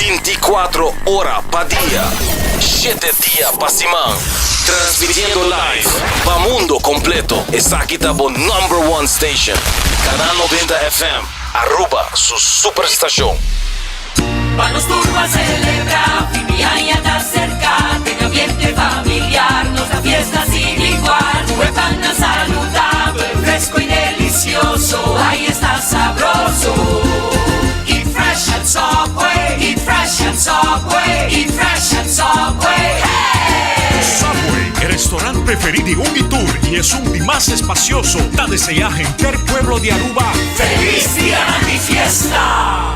24 horas pa' día, 7 días pa' semana. Transmitiendo live pa' mundo completo. Está aqui tá bom number one station. Canal 90 FM, Aruba, su superestación. Vamos todos a celebrar, fin de año está cerca, en ambiente familiar, nos da fiesta sin igual. Pan saludable, fresco y delicioso, ahí está sabroso. Eat fresh at Subway, eat fresh at Subway, eat fresh at Subway. Hey! Subway, el restaurante preferido de Unitour y es un día más espacioso. Da desear en el pueblo de Aruba. ¡Feliz día de fiesta!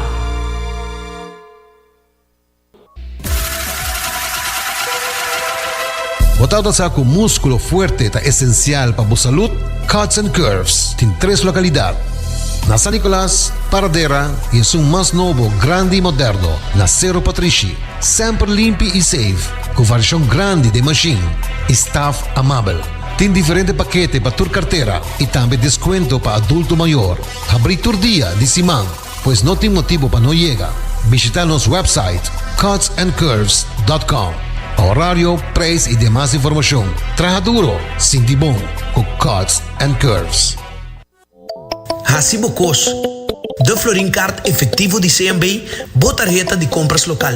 Botado sa com músculo fuerte ta esencial para a salud, Cuts and Curves tem 3 localidades. Na San Nicolás, Paradera e é um mais novo, grande e moderno, na Cerro Patrici. Sempre limpo e safe, com versão grande de machine. Staff amável. Tem diferentes paquetes para tua carteira e também desconto para adulto maior. Abrir todo dia de semana, pois não tem motivo para não chegar. Visitar nosso website cutsandcurves.com. Horário, preço e demais informação. Traja duro, sinti bom, com Cuts and Curves. Hacibocos, de Florincard efetivo de CMB, boa tarjeta de compras local.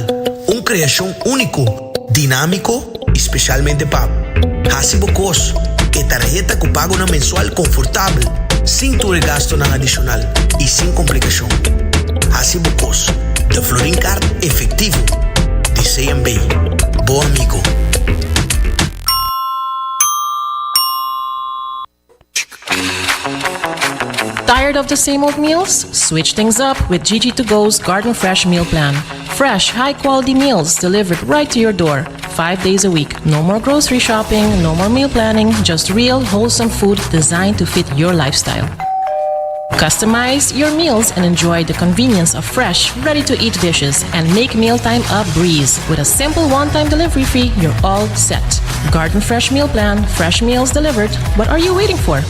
Criação único, dinâmico, especialmente pago. Hacibocos, que tarjeta que pago na mensual confortável, sem tu gasto na adicional e sem complicação. Hacibocos, de Florincard efetivo de CMB. Bom amigo. Tired of the same old meals? Switch things up with GG2Go's Garden Fresh Meal Plan. Fresh, high-quality meals delivered right to your door, 5 days a week. No more grocery shopping, no more meal planning, just real, wholesome food designed to fit your lifestyle. Customize your meals and enjoy the convenience of fresh, ready-to-eat dishes and make mealtime a breeze. With a simple one-time delivery fee, you're all set. Garden Fresh Meal Plan, fresh meals delivered. What are you waiting for?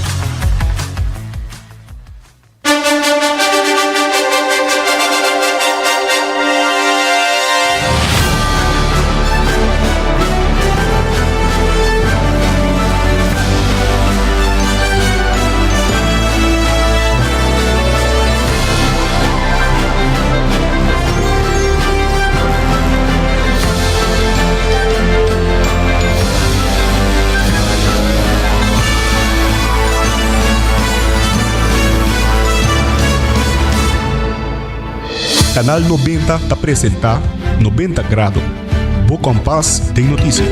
Canal 90 te apresenta 90 Grados. Bo Compás tem notícia.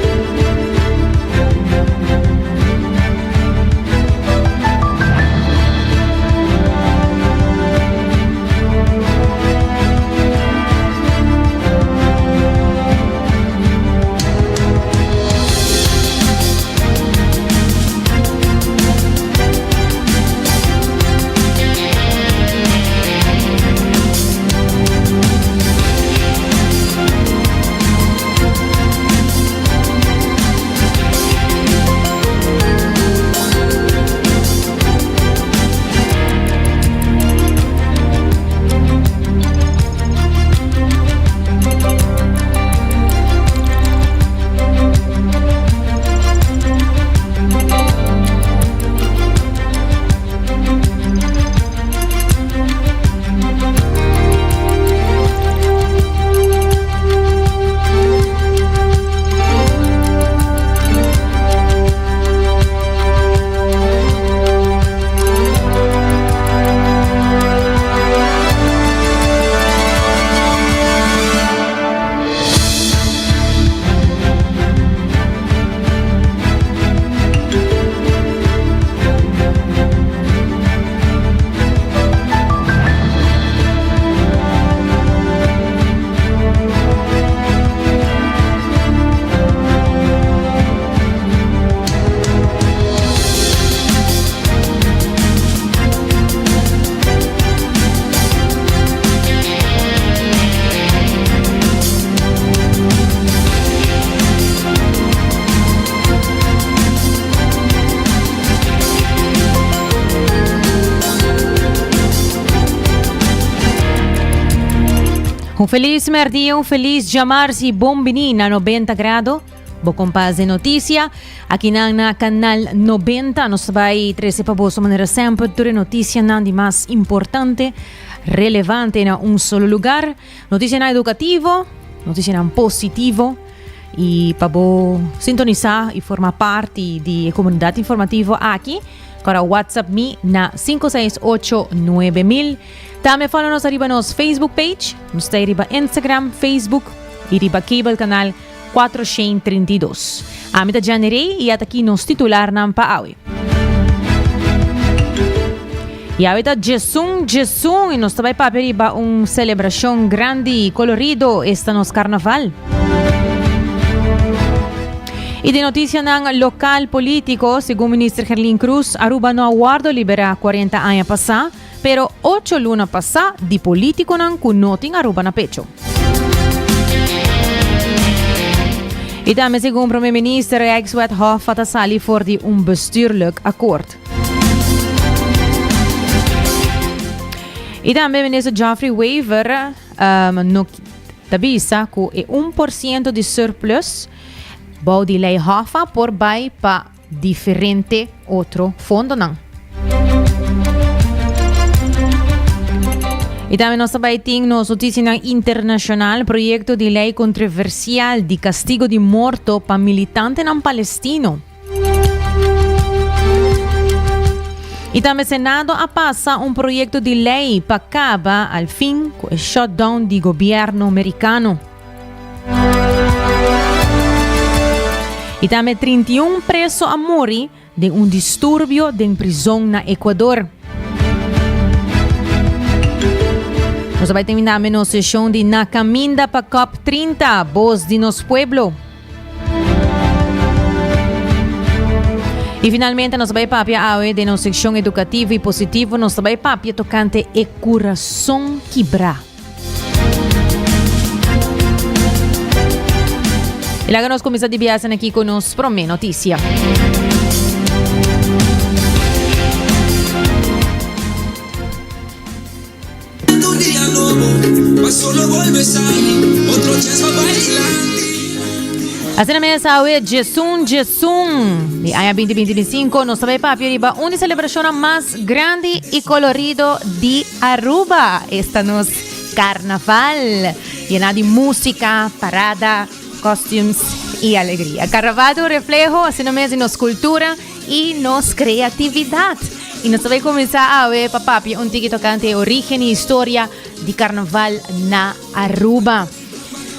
Un feliz merdia, un feliz llamarsi bombini na 90 grado. Bo compás de notícia, aqui na canal 90, nos vai trazer para você maneira sempre toda notícia de mais importante, relevante na solo lugar, notícia na educativo, notícia na positivo, e para você sintonizar e formar parte da comunidade informativa aqui, para WhatsApp me na 5689000. Também fala-nos arriba nos Facebook page, nos arriba Instagram, Facebook e arriba cable canal 432. Amita Janerei e aqui nos titular ng paawi. E ahorita Jesus e nos tabay pa periba celebração grande e colorido esta nos carnaval. E de notícia ng lokal politiko, segundo Ministro Herlin Cruz, Aruba no awardo libera 40 anos pasa, pero 8 luna pasa di politiko ng kunoting Aruba na pecho. E também, segundo o Primeiro-Ministro, Ex-Wet Hof sali voor die bestuurlijk akkoord. E também, Ministro Geoffrey Weaver tabisa que 1% de surplus bau di lei Hofa por bai pa diferente outro fundo não. E também nós também temos notícia internacional, projeto de lei controversial de castigo de morto para militante não palestino. E também o Senado passa projeto de lei para acabar al fim com o shutdown do governo americano. E também 31 presos a morrer de distúrbio de prisão na Equador. Nós vamos terminar a nossa sessão de Na Caminda para COP30, Voz de Nos Pueblo. E finalmente, nós vamos papia de nossa sessão educativa e positiva, nós vamos papia tocante E Coração Quebrar. E logo nós começamos a viajar aqui com nos Promê Notícia. Assim mesmo, de ano 2025, nós também para a uma celebração mais grande e colorido de Aruba. Esta nos Carnaval, llena de música, parada, costumes e alegria. Carnaval é um reflejo, assim mesmo, de nossa cultura e nossa criatividade. E nós vamos começar a ver, papi, tiki tocante origem e história de Carnaval na Aruba.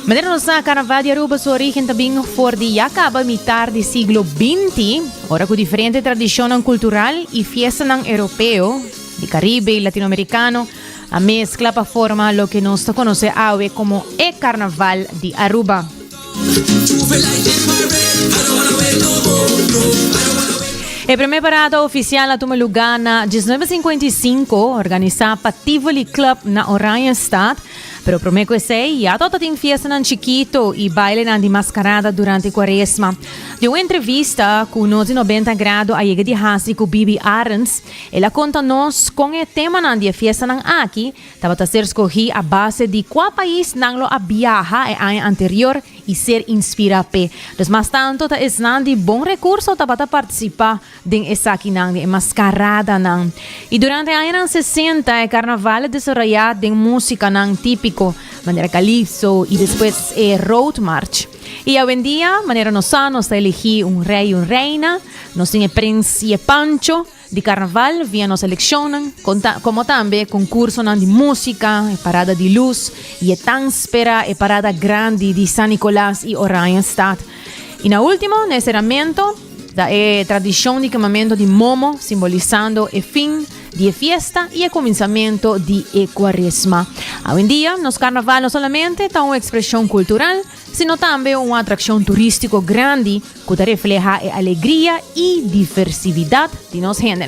Maneira nossa Carnaval de Aruba, sua origem também for de acaba metade do século XX, ora com diferente tradição cultural e festa europeu, de Caribe e latino-americano, a mescla para formar o que nós conhecemos hoje como o Carnaval de Aruba. A primeira parada oficial toma lugar na 1955, organizada para Tivoli Club na Oranjestad. Pero prometo que sei, já toda tem festa na Chiquito e baile na de mascarada durante a quaresma. De uma entrevista com o 90 grado a chega de Hasi com Bibi Arens, ela conta-nos com o tema na de festa na aqui, estava a ser escolhido a base de qual país não a viaja no ano anterior e ser inspirado. Mas mais tanto, é de bom recurso para participar de essa aqui de mascarada. E durante a ano 60, o carnaval é desenvolvido de música típica, maneira calypso e depois road march. E hoje em dia, maneira nossa, nós elegir rei e reina, nós temos príncipe e pancho de carnaval, via nos eleicionam, como também concurso de música, parada de luz, e espera e parada grande de San Nicolás e Oranjestad. E na última, no encerramento, da tradição de queimamento de momo, simbolizando o fim de fiesta e o começamento de quaresma. Hoje em dia, nos carnaval não somente é uma expressão cultural, sino também uma atração turística grande que refleja a alegria e diversidade de nossa gente.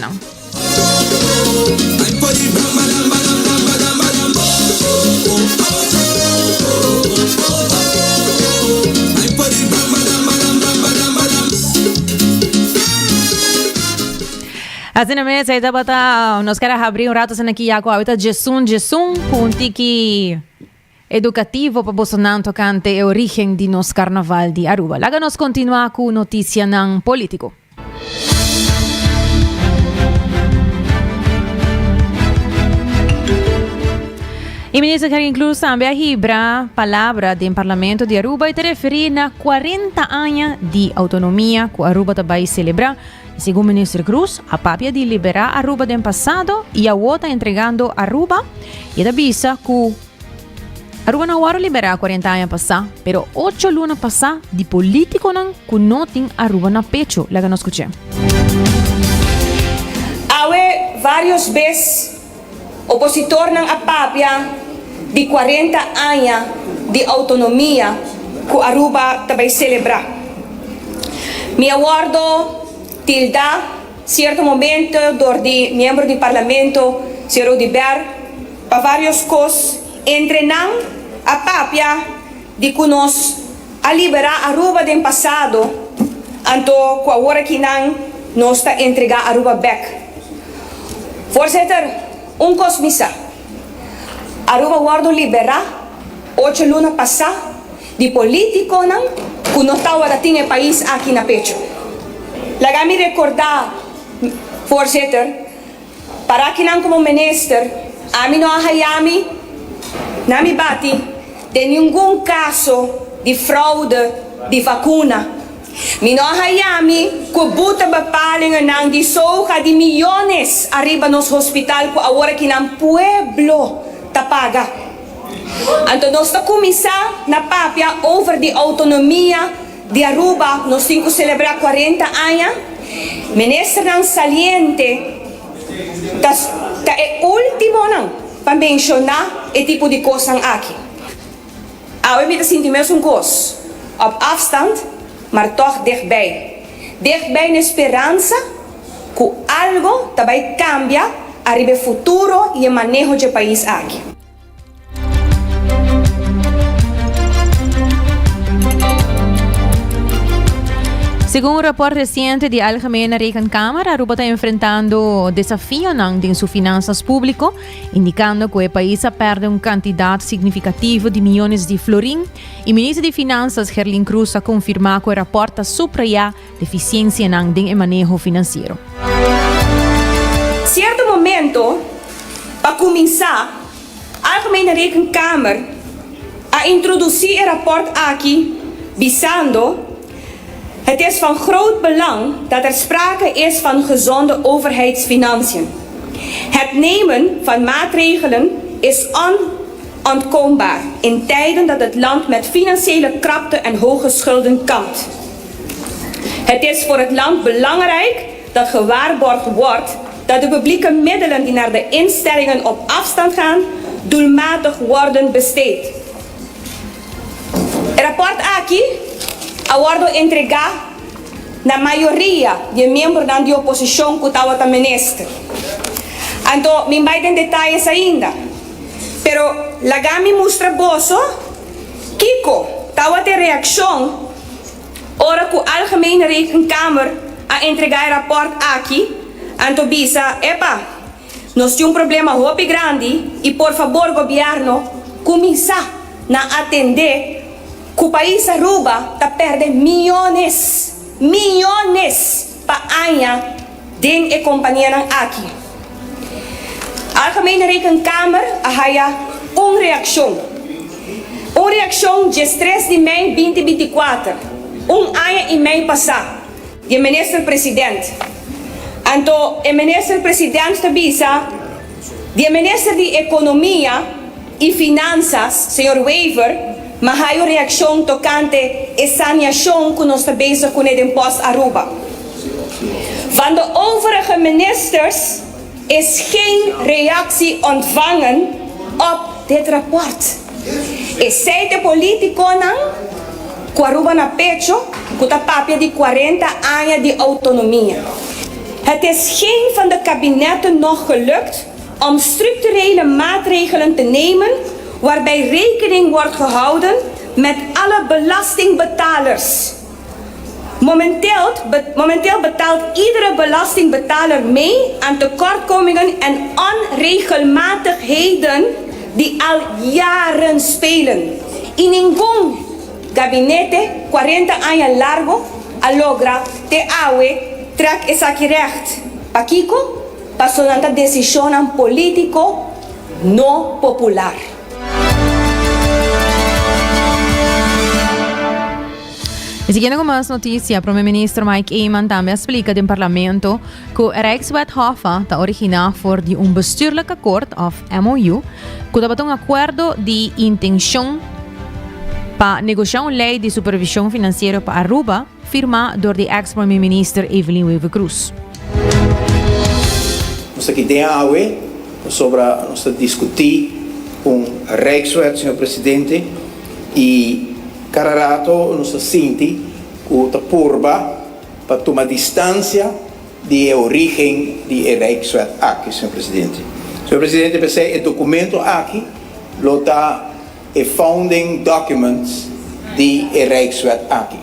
Assim mesmo, aí nós queremos abrir rato aqui com a Jesus, com tiki educativo para Bolsonaro tocante e origen de nos carnaval de Aruba. Laga nos continua con noticia ng político. E ministro Karin Cruz também ahibra palavra do Parlamento de Aruba e te refere na 40 anos de autonomia que Aruba também celebra. E segundo o ministro Cruz, a papia de liberar Aruba do passado e a outra entregando Aruba e da bisa que Aruba não vai liberar 40 anos passar, pero 8 lunas passar de político não que não tem Aruba na pecho. Lá que nós escutamos. Há vários vezes opositor ng apapya de 40 anos de autonomia que Aruba também celebra. Me aguardo tilda certo momento de membro do parlamento, Sr. Odiber, para vários coisas, entre nang apapya de que nós a liberar Aruba do passado, anto com a hora que nós está entregar Aruba back. Voorzitter, cosmisa. Aruba guardo liberar 8 lunas passar de político que não estava dating país aqui na pecho. Lagami recordar, voorzitter, para que como minister, a mim não hayami, na mi bati, de nenhum caso de fraude de vacuna. Mino hayami ko buta bapalingen ng di soka di millones arriba nos hospital ko awara kinang pueblo tapaga. Anto nos ta kumisa na papia over di autonomia di Aruba nos tinko celebrar 40 años. Minister ng saliente ta e ultimo nang pamensiona e tipo di kosang aki. Awe met sentimentos kos op afstand. Maar toch dichtbij. Dichtbij na esperança que algo também cambia arriba futuro e o manejo do país aqui. Según un reporte reciente de Algemene Rekenkamer, Aruba está enfrentando desafíos en sus finanzas públicas, indicando que el país pierde una cantidad significativa de millones de florín. Y el ministro de Finanzas, Karin Cruz, ha confirmado que el reporte subraya deficiencia en el manejo financiero. Cierto momento, para comenzar, Algemene Rekenkamer a introducir el reporte aquí, visando het is van groot belang dat er sprake is van gezonde overheidsfinanciën. Het nemen van maatregelen is onontkoombaar in tijden dat het land met financiële krapte en hoge schulden kampt. Het is voor het land belangrijk dat gewaarborgd wordt dat de publieke middelen die naar de instellingen op afstand gaan, doelmatig worden besteed. Het rapport aqui aguardo entregar na maioria de membros da oposição que estava a ministra. Então, me vai em detalhes ainda. Pero, lagami mostra boso, Kiko, estava a reação, ora que a Algemene Rekenkamer a entregar o rapport aqui, então bisa, epa, nós temos problema muito grande e, por favor, governo, começar a atender que o país Aruba está perdendo millones para ano de a companhia aqui. A Algemene Rekenkamer haya uma reação. Uma reação de 3 de maio de 2024, ano e meio passado, do ministro-presidente. Então, o ministro-presidente avisa, o ministro de Economia e Finanças, Sr. Wever, mas há uma reação tocante a saneação que nós estamos bezig com o imposto Aruba. Van de overige ministers is geen reactie ontvangen op dit rapport. E sei de politico que Aruba na pecho, que está papia de 40 anos de autonomia. Het is geen van de kabinetten nog gelukt om structurele maatregelen te nemen waarbij rekening wordt gehouden met alle belastingbetalers. Momenteel betaalt iedere belastingbetaler mee aan tekortkomingen en onregelmatigheden die al jaren spelen. Y ningún gabinete 40 años largo logra te awe trak esa recht. Pakiko, pasonanta decisión político no popular. E seguindo com mais notícia, o primeiro-ministro Mike Eman também explica no parlamento que o Rijkswet Hofa está originado por bestuurlijk akkoord, of MOU, que está um acordo de intenção para negociar uma lei de supervisão financeira para Aruba, firmado por a ex-primeiro-ministro Evelyn Weaver Cruz. Nós aqui temos sobre nós discutir com a Rijkswet, senhor presidente, e cada rato nós sente que a purba para tomar distância da origem de Rijkswet aqui, senhor presidente. Senhor presidente, pensei o documento aqui, está o founding documents de Rijkswet aqui.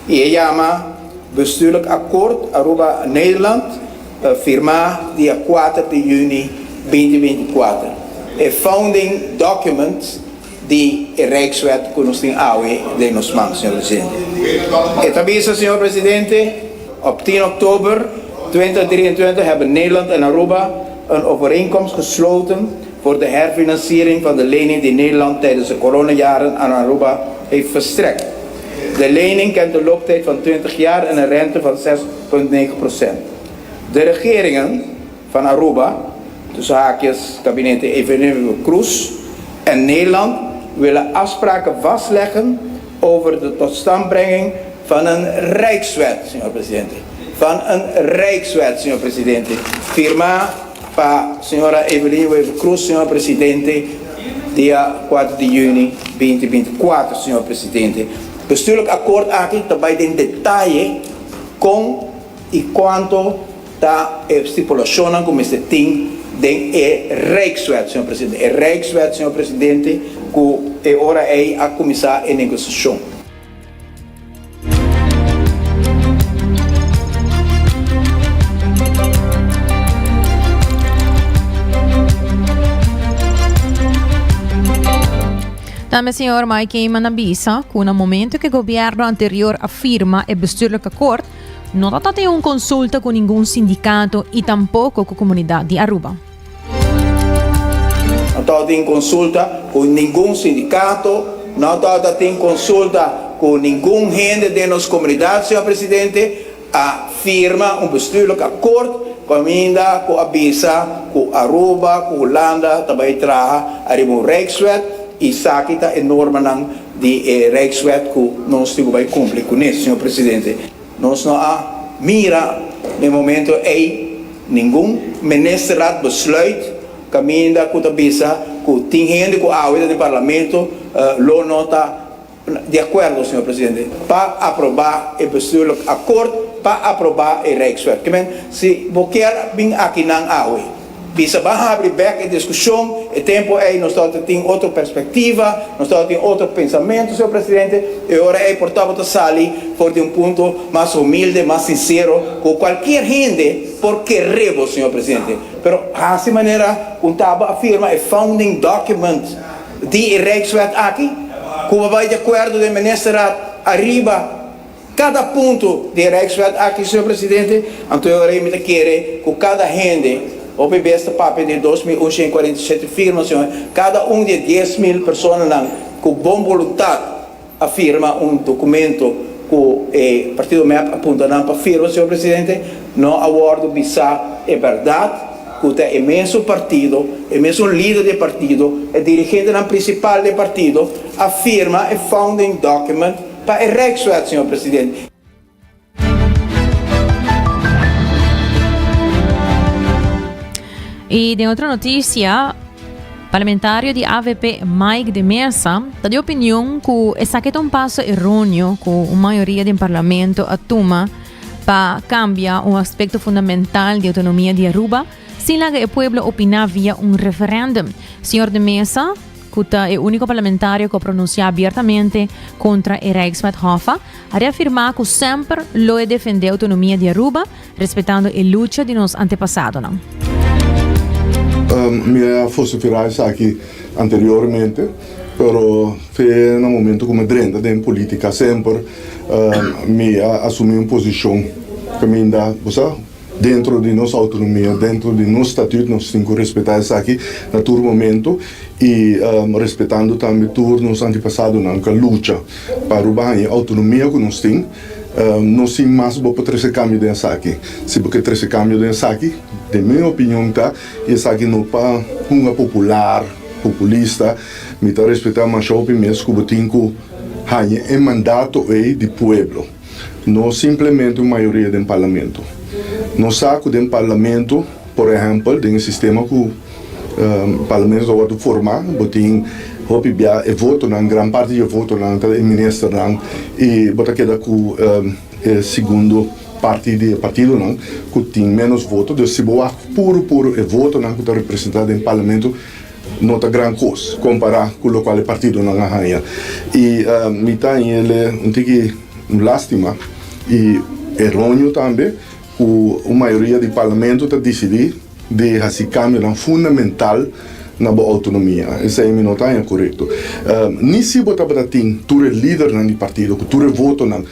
E ele chama bestuurlijk akkoord Aruba Nederland, firmado dia 4 de junho 2024. O founding documents de Rijkswet que nós temos de nos mãos, senhor presidente. E também, senhor presidente, op 10 oktober 2023 hebben Nederland en Aruba een overeenkomst gesloten voor de herfinanciering van de lening die Nederland tijdens de coronajaren aan Aruba heeft verstrekt. De lening kent een looptijd van 20 jaar en een rente van 6,9%. De regeringen van Aruba, tussen haakjes kabinetten Evelyn Cruz en Nederland, willen afspraken vastleggen over de totstandbrenging van een Rijkswet, senhor presidente. Van een Rijkswet, senhor presidente. Firma pa senhora Evelyn Weaver Cruz, senhor presidente, dia 4 de junho 2024, senhor presidente. Bestuurlijk akkoord aqui também tem detalhe com e quanto da estipulação como este tem de Rijkswet, senhor presidente. Rijkswet, senhor presidente, que é hora a começar a negociação. Também, senhor Mike Eman avisa que no momento que o governo anterior afirma o bestuurlijk akkoord, não está tendo consulta com nenhum sindicato e tampouco com a comunidade de Aruba. Não está tendo consulta com nenhum sindicato, não está tendo consulta com nenhum gente de nossa comunidade, senhor presidente. Afirma bestuurlijk akkoord, ainda com avisa, com Aruba, com Holanda, também traz a Rijkswet. E sabe que é norma de Rijkswet que nós temos que cumprir com isso, senhor presidente. Nós não há mira no momento nenhum ministerial besluit caminha com a visa que tem gente que a do parlamento não está de acordo, senhor presidente, para aprovar o bestuurlijk akkoord, para aprovar o Rijkswet. Se você vir aqui não há bisa abrir back a discussão, o tempo nós temos outra perspectiva, nós temos outro pensamento, senhor presidente, e agora portava sali por um ponto mais humilde, mais sincero, com qualquer gente, porque rebo, senhor presidente. Pero, dessa maneira, afirma o founding document de Rijkswet aqui, como vai de acordo de ministerial arriba, cada ponto de Rijkswet aqui, senhor presidente, então eu me quero que cada gente o besta papel de 2.147 firmas, senhor. Cada de 10.000 pessoas com boa vontade afirma documento que o Partido MEP aponta para firma, senhor presidente. Não abordo bisa é verdade que é imenso partido, imenso líder de partido, é dirigente principal do partido, afirma o founding document para o Rijkswet, senhor presidente. E de outra notícia, parlamentário de AVP Mike de Mesa está de opinião que esse é um passo errôneo que a maioria do parlamento toma para cambiar um aspecto fundamental de autonomia de Aruba, sem que o povo opinar via referendum. Senhor de Mesa, que é o único parlamentário que pronuncia abertamente contra o Rijkswet Hofa, a reafirmar que sempre lo defende a autonomia de Aruba, respeitando a luta de nos antepassados. Minha força virais aqui anteriormente, pero fue en un momento como drenta de política siempre me asumí una posición que me da, dentro de nuestra autonomía, dentro de nuestro estatuto, nós temos que respeitar isso aqui no todo momento e respeitando também todos os antepassados na luta para a autonomia que nós temos. Nós temos mais para trazer cambio dessa aqui. Se porque trazer cambio dessa aqui, de minha opinião, tá, isso aqui não para uma populista, me está respeitando mais o mesmo que tenho é mandato de povo, não simplesmente a maioria do parlamento. No saco do parlamento, por exemplo, tem um sistema que o parlamento vai formar, tem e voto na grande parte de voto na ministro e bota queda com segundo partido não que tem menos voto, então se boa puro e voto não que está representado no parlamento não está grande coisa comparar com o qual partido não ganha e me tá ele um tique lástima e errôneo também a maioria do parlamento está decidindo de esse cambio fundamental na autonomia. Isso aí não está correto. Nem se você tem tu é líder no partido, que tu é voto no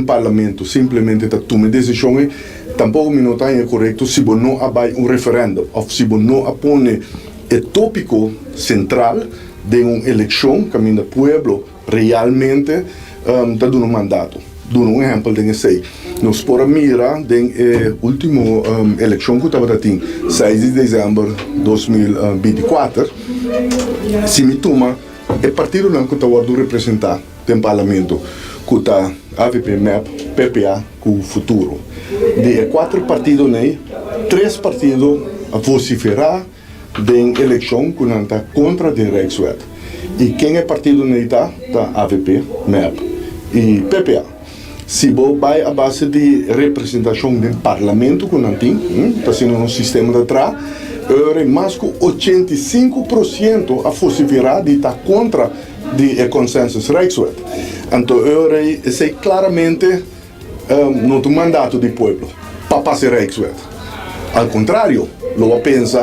parlamento, simplesmente está tomando decisões, tampouco não está correto se você não abai referendo, ou se você não apone o tópico central de uma eleição que o povo realmente está dando mandato. Dou um exemplo de isso. Nós podemos mirar na última eleição que estava tendo, 6 de dezembro de 2024, se me toma, o partido que estava representar no parlamento, que está AVP, MEP, PPA, com o futuro. De 4 partidos, 3 partidos a vociferar na eleição que não está contra a Rijkswet. E quem é partido está? Está AVP, MEP e PPA. Se você vai à base de representação do parlamento que não tem, está sendo um sistema de trás, é mais que 85% a vociferar de estar contra o consenso Rijkswet. Então, é claramente não tem mandato do povo para passar Rijkswet. Ao contrário, eu penso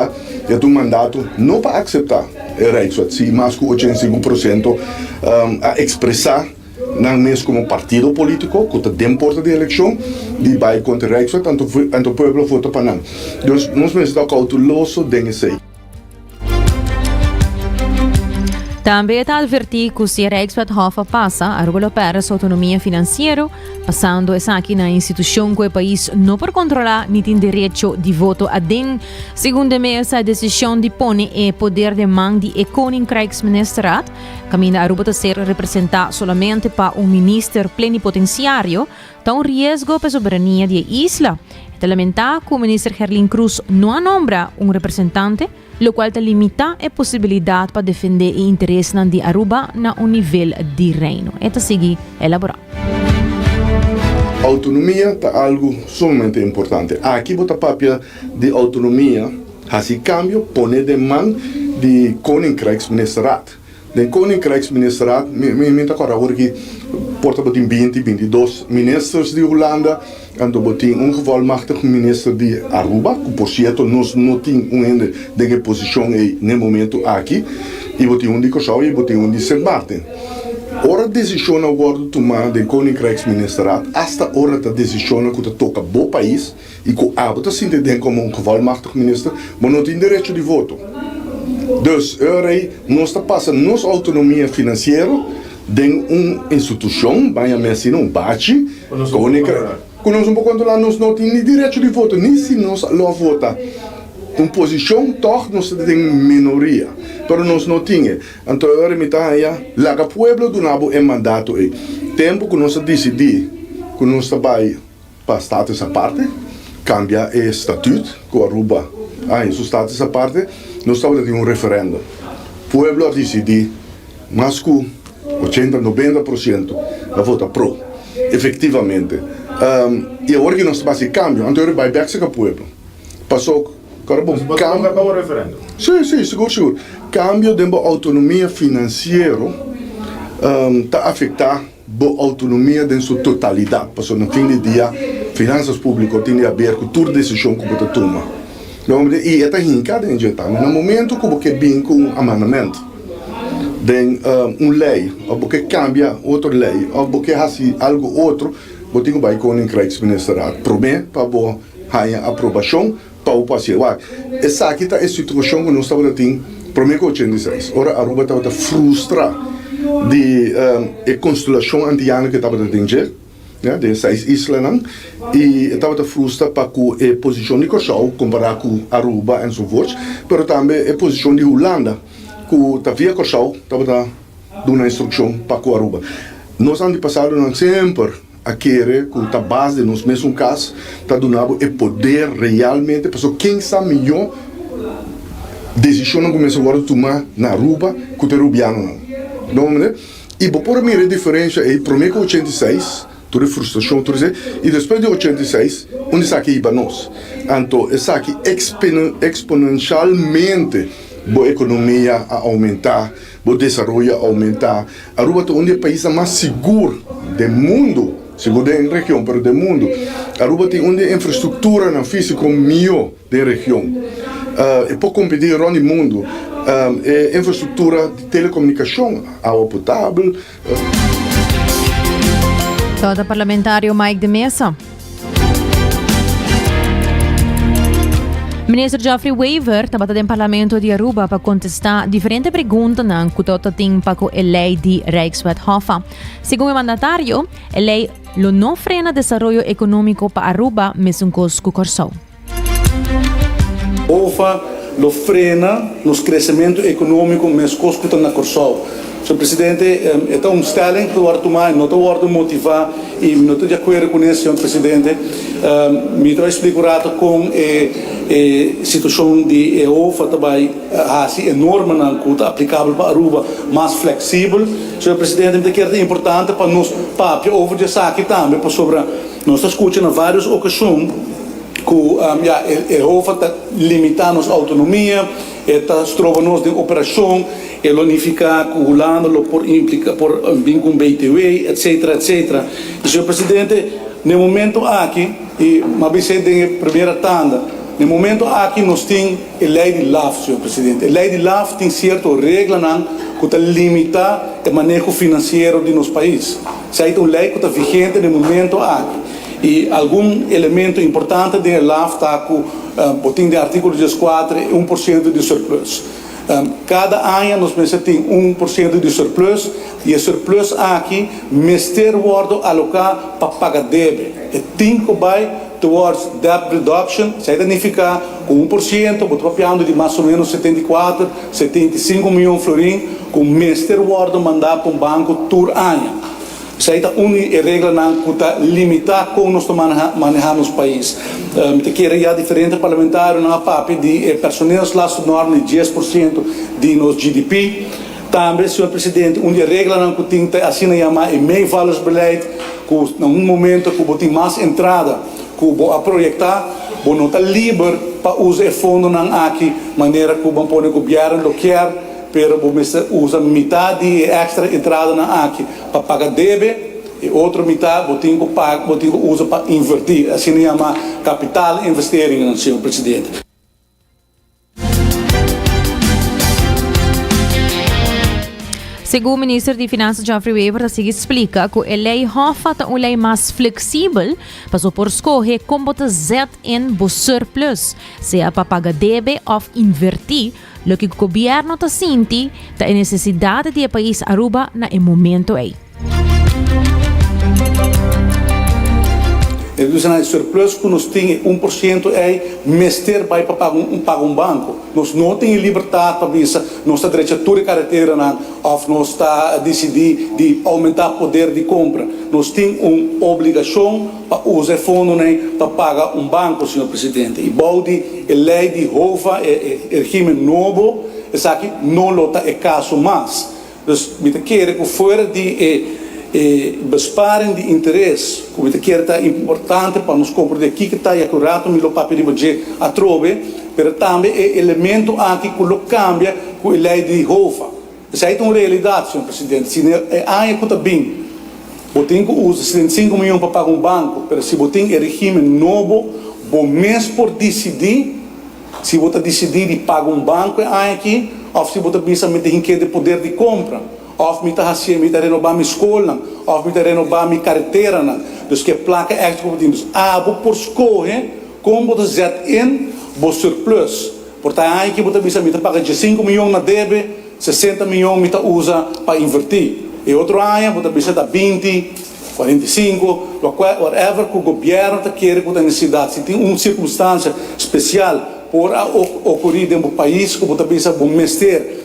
que é um mandato não para aceitar a Rijkswet, se mais que 85% a expressar não mesmo como partido político, que tem porta de eleição, de vai contra a Rijkswet, então o povo vota para não. Então, nós precisamos estar cautelosos nisso aí. Também está advertir que se a Rijkswet Hofa passa, a regula perde sua autonomia financeira, passando essa aqui na instituição que o país não pode controlar nem tem direito de voto a den. Segundo me, essa decisão de pôr o poder de mão de Koninkrijksministeraat, caminha a ruta ser representar somente para ministro plenipotenciário, está risco para a soberania da isla. Te lamentar que o ministro Herlin Cruz não nombra representante, o qual te limita a possibilidade para defender o interesse de Aruba na nível de reino. Esta sigue elaborar. Autonomia é algo sumamente importante. Aqui bota papel de autonomia, esse cambio põe de mão de Koninkrijksministeraat. De Koninkrijksministeraat, me está agora que porta botin 22 ministros de Holanda, en botin ongevalmachtig minister de Aruba, que por cierto nós não temos de posição no momento aqui, e botin de Curaçao e botin de Sint Maarten. Ora decisão agora tomada de Koninkrijksministeraat, hasta ora da decisão que toca o país e que a bota se entende como ongevalmachtig minister, mas não tem direito de voto. Dus nós está passando nossa autonomia financeira de uma instituição, vai a bate, nós um pouco lá nós não temos direito de voto, nem se nós lá vota. Uma posição, toch nós temos minoria, mas nós não temos. Então, agora me está aí, lá o povo do Nabo é mandato aí. Tempo que nós decidimos que nós vai para estado essa parte, cambia o estatuto, que Aruba, isso está essa parte, nós estamos tendo referendo. O povo decidiu, mas que 80-90% a vota pro, efetivamente. E agora que nós estamos em cambio, então vai back para o povo. Passou, agora bom, cambio. Acabou o referendo? Sim, seguro. Cambio de autonomia financeira está afetando a autonomia em sua totalidade. Passou no fim do dia, finanças públicas têm a ver com toda decisão que você toma. E está rincada em jeito. No momento que você vem com um amendamento, tem uma lei, ou porque cambia outra lei, ou porque faz algo outro, botinho vai com o Krijgsministeraat. Promete para boa aprovação para o paciente. Essa aqui é a situação que nós estamos tendo, promete 86. Ora, Aruba estava frustrada de a constelação antiana que estava tendo, de 6 islas, e estava frustrada para a posição de Curaçao, comparada com Aruba e so forth, mas também a posição de Holanda, que havia Curaçao, estava dando uma instrução para a Aruba. Nós antepassados sempre a querer que a base de nós mesmos casos está dando o poder realmente, porque quem sabe melhor decisão que começa agora a tomar na Aruba que o rubiano não. E por mim a diferença é primeiro 86, toda frustração, e depois de 86, onde está aqui para nós. Então, está aqui exponencialmente a economia a aumentar, o desenvolvimento a aumentar. Aruba é um dos países mais seguros do mundo. Seguro em região, mas do mundo. Aruba tem uma infraestrutura na física melhor da região. E pode competir no mundo. Infraestrutura de telecomunicação, água potável. Todo parlamentário Mike de Mesa. Ministro Geoffrey Weaver estava no Parlamento de Aruba para contestar diferentes perguntas que todo tem para a lei de Rijkswet-Hofa. Segundo o mandatário, a lei não frena o desenvolvimento econômico para Aruba, mas coisa com Curaçao. Hofa lo frena no crescimento econômico, mas coisa com Curaçao. Senhor Presidente, é um stelling que eu vou tomar, não estou motivar e não estou de acordo com isso, Senhor Presidente. Me estou explicando com a situação de EOFA também assim enorme na que aplicável para Aruba, mais flexível. Senhor Presidente, é importante para nós papel over de aqui também para sobre nós escutando em várias ocasiões que a EOFA está limitando a autonomia, está trova-nos de operação, ele unificar com o Holanda por implica por com BTW, etc, etc. E, Senhor Presidente, no momento aqui e mas você tem a primeira tanda. No momento aqui nós temos a lei de LAF, Senhor Presidente. A lei de LAF tem certas regras que limita o manejo financeiro de nosso país. Essa é uma lei que está vigente no momento aqui. E algum elemento importante da LAF está com o de artigo 14 e 1% de surplus. Cada ano nós temos 1% de surplus e o surplus aqui mestre wordo alocar para pagar débito. E tem que vai towards debt reduction, isso significa com 1%, estou falando de mais ou menos 74, 75 milhões de florins, com mestre wordo mandar para um banco por ano. Isso é uma regra que está limitada como nós manejamos o país. Eu quero já diferentes parlamentares na PAP de personal laço norma de 10% de nosso GDP. Também, Senhor Presidente, uma regra que tem assim chamar meio valores beleid, que em momento que tem mais entrada, que a projetar, não está livre para usar o fundo aqui, maneira que o governo não quer. Pero você usa metade de extra entrada na aqui para pagar débito e outra metade você usa para invertir, assim se chama capital investing, Senhor Presidente. Segundo o ministro de Finanças Geoffrey Weaver, assim explica que a lei HOFA é uma lei mais flexível para por escolher como botar Z em o surplus, seja para pagar débito ou invertir, o que o governo está sentindo é a necessidade de o país Aruba no momento aí. O surplus que nós temos 1% é mestre vai para pagar um banco. Nós não temos liberdade para isso, nós temos direito a toda a carteira, ou nós está a decidir de aumentar o poder de compra. Nós temos uma obrigação para usar fundo para pagar um banco, Senhor Presidente. E bode a lei de HOFA, o regime novo, isso aqui não é caso mais. Então, eu quero que fora de besparem de interesse, como que é importante para nos compreender aqui que está acurado, me lo papel de budget a trove, mas também é elemento aqui que lo cambia com a lei de HOFA. Isso é uma realidade, Senhor Presidente. Se é aí que está bem, você usa 75 milhões para pagar um banco, mas se você tem regime novo, você mesmo por decidir, se você decidir de pagar um banco aqui, of se você bisa met de poder de compra, of me tá renovar minha escola, of me renovar minha carteira, dus que placa extra como diz, por escolher como você zet in, bo surplus, portanto aí que você bisa me paga de 5 milhões na debe, 60 milhões me tá usa para invertir, e outro ano você bisa da 20, 45, whatever que o governo quer com a necessidade, se tem uma circunstância especial por ocorrer dentro do país, que você bisa bom mestre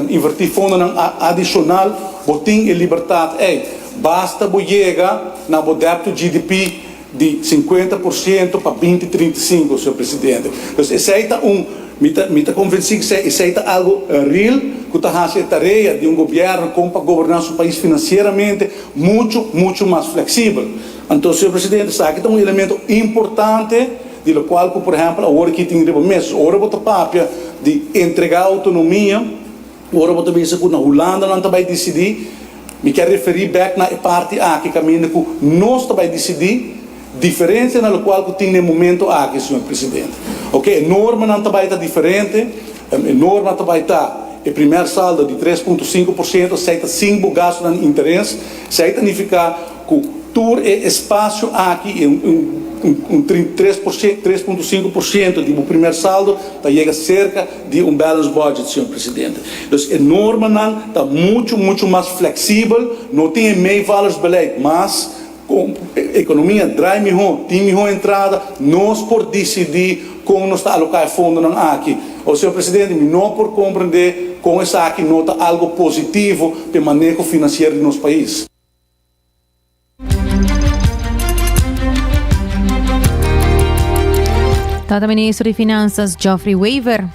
invertir fundos adicional, botem e liberdade. Basta chegar na débito GDP de 50% para 20, 35, senhor presidente. Então, esse aí está me convencido que esse aí está algo real, que está fazendo a tarefa de governo como para governar seu país financeiramente muito mais flexível. Então, senhor presidente, isso aqui é um elemento importante, de lo qual, por exemplo, agora que tem meses, agora você papia de entregar autonomia. Agora você pensa que na Holanda não vai decidir, me quer referir back na parte A, que caminha que nós vai decidir, diferente na qual que tem no momento aqui, senhor presidente. Ok, a norma não vai estar diferente, a norma vai estar, o primeiro saldo de 3,5%, se está sem gasto de interesse, se significa que todo espaço aqui, 3,5% do primeiro saldo chega cerca de balance budget, senhor presidente. Então, a norma está muito mais flexível, não tem meio valores beleid, mas a economia traz melhor, tem melhor entrada, nós por decidir como nós está alocar fundo aqui. O senhor presidente, não por compreender como isso aqui nota algo positivo para o manejo financeiro do nosso país. Tata Ministro de Finanças Geoffrey Weaver.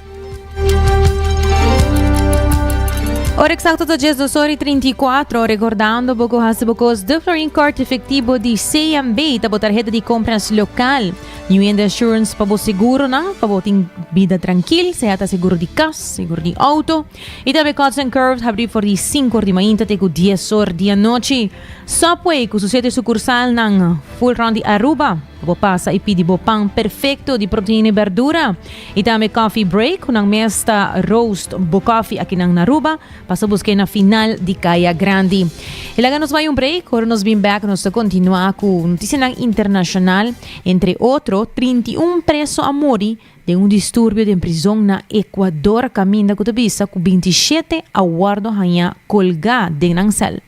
Ora exacto da 10:34, recordando pouco hasibocos de Florin Court efetivo de CMB, tabo tarjeta de compras local. New End Assurance para seguro na, para vida tranquil, seja seguro de casa, seguro de auto. E também Cuts and Curves, abrir por de 5 de manhã até 10 horas de noite. Subway, com sucede sucursal ng Full Round de Aruba. Bo passa e pedi bo pão perfeito de proteína e verdura. E também Coffee Break, unang mesta roast bo coffee aqui nang Naruba. Passa buscar na final de Kaya Grande. Ilaga nos vai break, agora nos bem back, nos continuar com notícia internacional, entre outros, 31 preso a morrer de distúrbio de prisão na Equador, caminda com tabisa com 27 aguardo hanya colgado de Nangsel.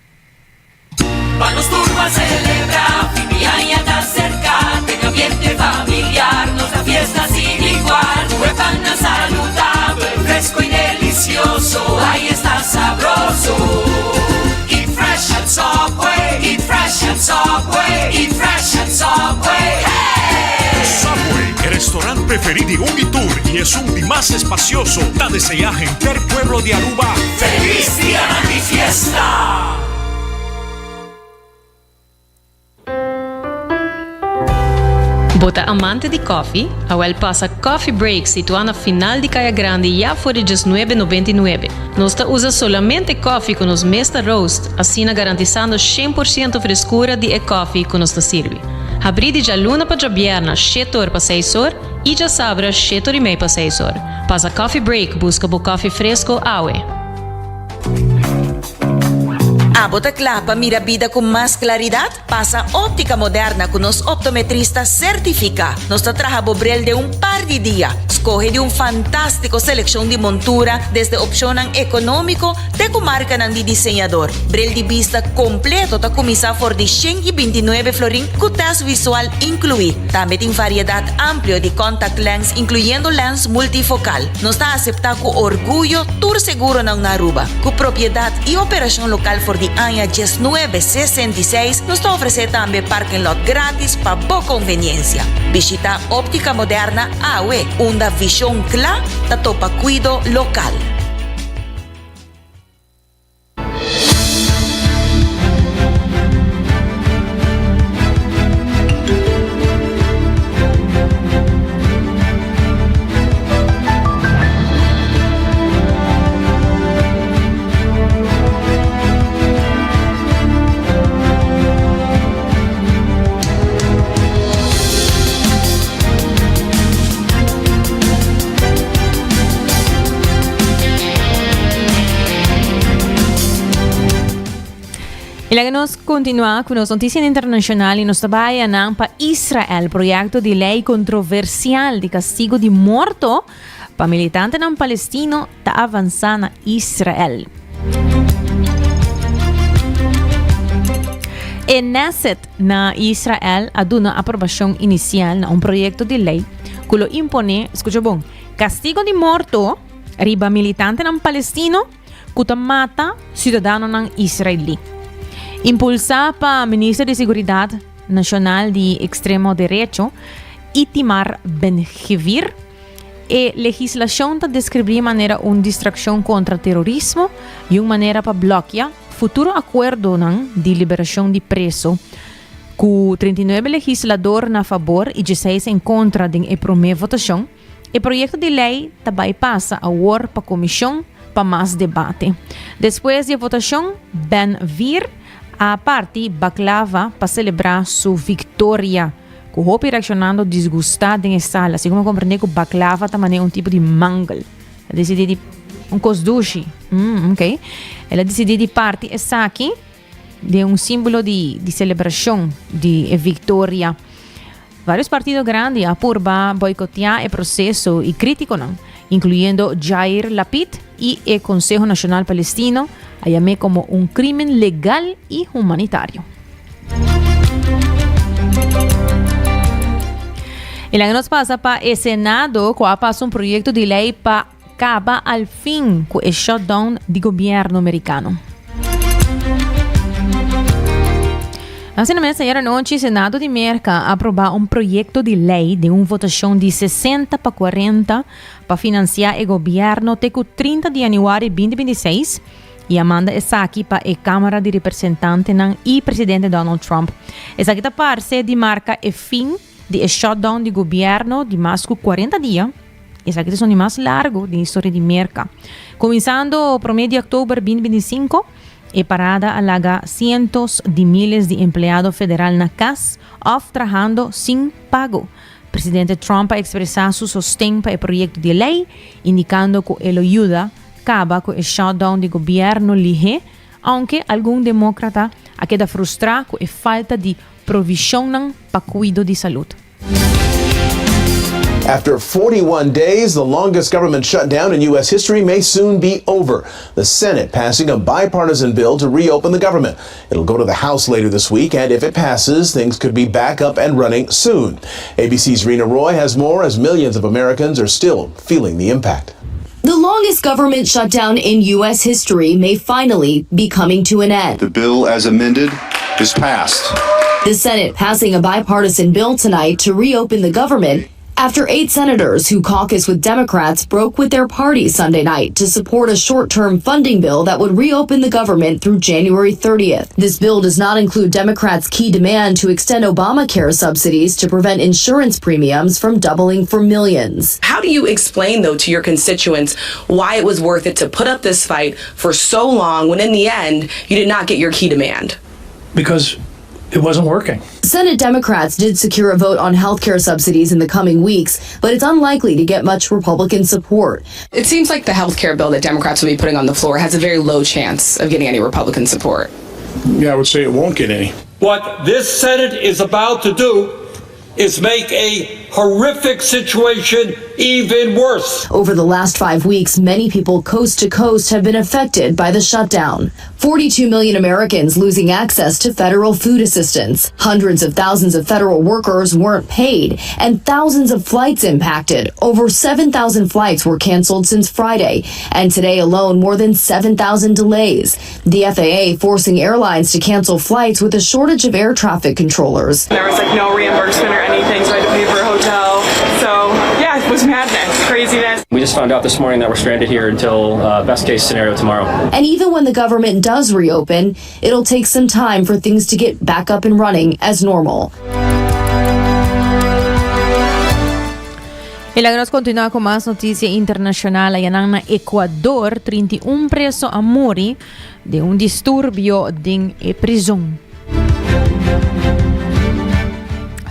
Panos Turba celebra, Fimiaña está cerca, tenga ambiente familiar, nos da fiesta sin igual, huepana saludable, fresco y delicioso, ahí está sabroso. Eat fresh at Subway, eat fresh at Subway, eat fresh at Subway, hey! Subway, el restaurante preferido de Unitour y es un de más espacioso, da deseaje en el pueblo de Aruba. ¡Feliz día de mi fiesta! Bota amante de coffee, Awel passa Coffee Break situado na final de Kaya Grande já por $19,99. Nós usa solamente coffee com os mesta roast, assim garantizando 100% frescura de coffee que nos serve. Abrir de luna para viernes, 7 horas para 6 horas, e já sabra 7 horas e meia para 6 horas. Passa Coffee Break, busca o coffee fresco, Awe. Bota clapa, mira vida con más claridad. Pasa óptica moderna con los optometristas certifica. Nos trabaja bobrel de un par de días. Escoge de un fantástico selección de montura desde opción económico de comarca de diseñador. Brel de vista completo ta comisa for de 129 florin con test visual incluido. También tiene variedad amplia de contact lens incluyendo lens multifocal. Nos está aceptado con orgullo tour seguro en Aruba. Con propiedad y operación local for de año 1966 nos ofrece también parking lot gratis para boa conveniencia. Visita Óptica Moderna AWE, una visión clara de topa cuido local. E lá que nós continuamos com as notícias internacionais e nós trabalhamos para Israel, projeto de lei controversial de castigo de morto para militante não palestino está avançando na Israel. E Knesset na Israel aduna aprovação inicial na projeto de lei que lo impone, escucha bom, castigo de morto riba militante não palestino que mata cidadano não israeli. Impulsada para ministro de Seguridade Nacional de Extremo Derecho, Itamar Ben-Gvir, a legislação está descreve de maneira uma distração contra o terrorismo e uma maneira para bloquear futuro acordo de liberação de preso, com 39 legisladores na favor e 16 em contra da primeira votação. O projeto de lei também passa a war para a comissão para mais debate. Depois da votação, Ben-Gvir a parte baklava para celebrar sua vitória, com o reaccionando desgostado em sala, assim como compreender que o baklava também é tipo de mangal. Ela decidiu de cosdushi, ok? Ela decidiu de parte essa aqui de símbolo de celebração de vitória. Vários partidos grandes apurba boicotear o processo e crítico, incluindo Yair Lapid e o Conselho Nacional Palestino, a llamé como un crimen legal y humanitario. Y la que nos pasa para el Senado, que pasa un proyecto de ley para acabar al fin con el shutdown del gobierno americano. Assim mesmo, ayer noite, o Senado de América aprovou um projeto de lei de uma votação de 60 para 40 para financiar o governo até o 30 de janeiro de 2026 e Amanda está aqui para a Câmara de Representantes e presidente Donald Trump. Essa aqui parte de marca o fim do shutdown do governo de mais de 40 dias. Essa aqui é o mais largo da história de América. Começando o 1 de outubro de 2025, a parada alaga cientos de miles de empleados federais na casa, trabajando sem pago. O presidente Trump ha expressado seu sustento para o projeto de lei, indicando que ele ajuda acaba com o shutdown do governo lige, aunque algum demócrata ha queda frustrado com a falta de provisão para cuidado de saúde. After 41 days, the longest government shutdown in U.S. history may soon be over. The Senate passing a bipartisan bill to reopen the government. It'll go to the House later this week, and if it passes, things could be back up and running soon. ABC's Rena Roy has more as millions of Americans are still feeling the impact. The longest government shutdown in U.S. history may finally be coming to an end. The bill as amended is passed. The Senate passing a bipartisan bill tonight to reopen the government after 8 senators who caucus with Democrats broke with their party Sunday night to support a short-term funding bill that would reopen the government through January 30th. This bill does not include Democrats' key demand to extend Obamacare subsidies to prevent insurance premiums from doubling for millions. How do you explain, though, to your constituents why it was worth it to put up this fight for so long when in the end you did not get your key demand? Because it wasn't working. Senate Democrats did secure a vote on healthcare subsidies in the coming weeks, but it's unlikely to get much Republican support. It seems like the healthcare bill that Democrats will be putting on the floor has a very low chance of getting any Republican support. Yeah, I would say it won't get any. What this Senate is about to do is make a horrific situation even worse. Over the last 5 weeks, many people coast to coast have been affected by the shutdown. 42 million Americans losing access to federal food assistance. Hundreds of thousands of federal workers weren't paid, and thousands of flights impacted. Over 7,000 flights were canceled since Friday, and today alone more than 7,000 delays. The FAA forcing airlines to cancel flights with a shortage of air traffic controllers. There was no reimbursement or anything, so I had to pay for a hotel. So yeah, it was madness, craziness. We just found out this morning that we're stranded here until best case scenario tomorrow. And even when the government does reopen, it'll take some time for things to get back up and running as normal. Y la que nos continúa con más noticia internacional. Allá en Ecuador, 31 presos a morir de un disturbio en prisión.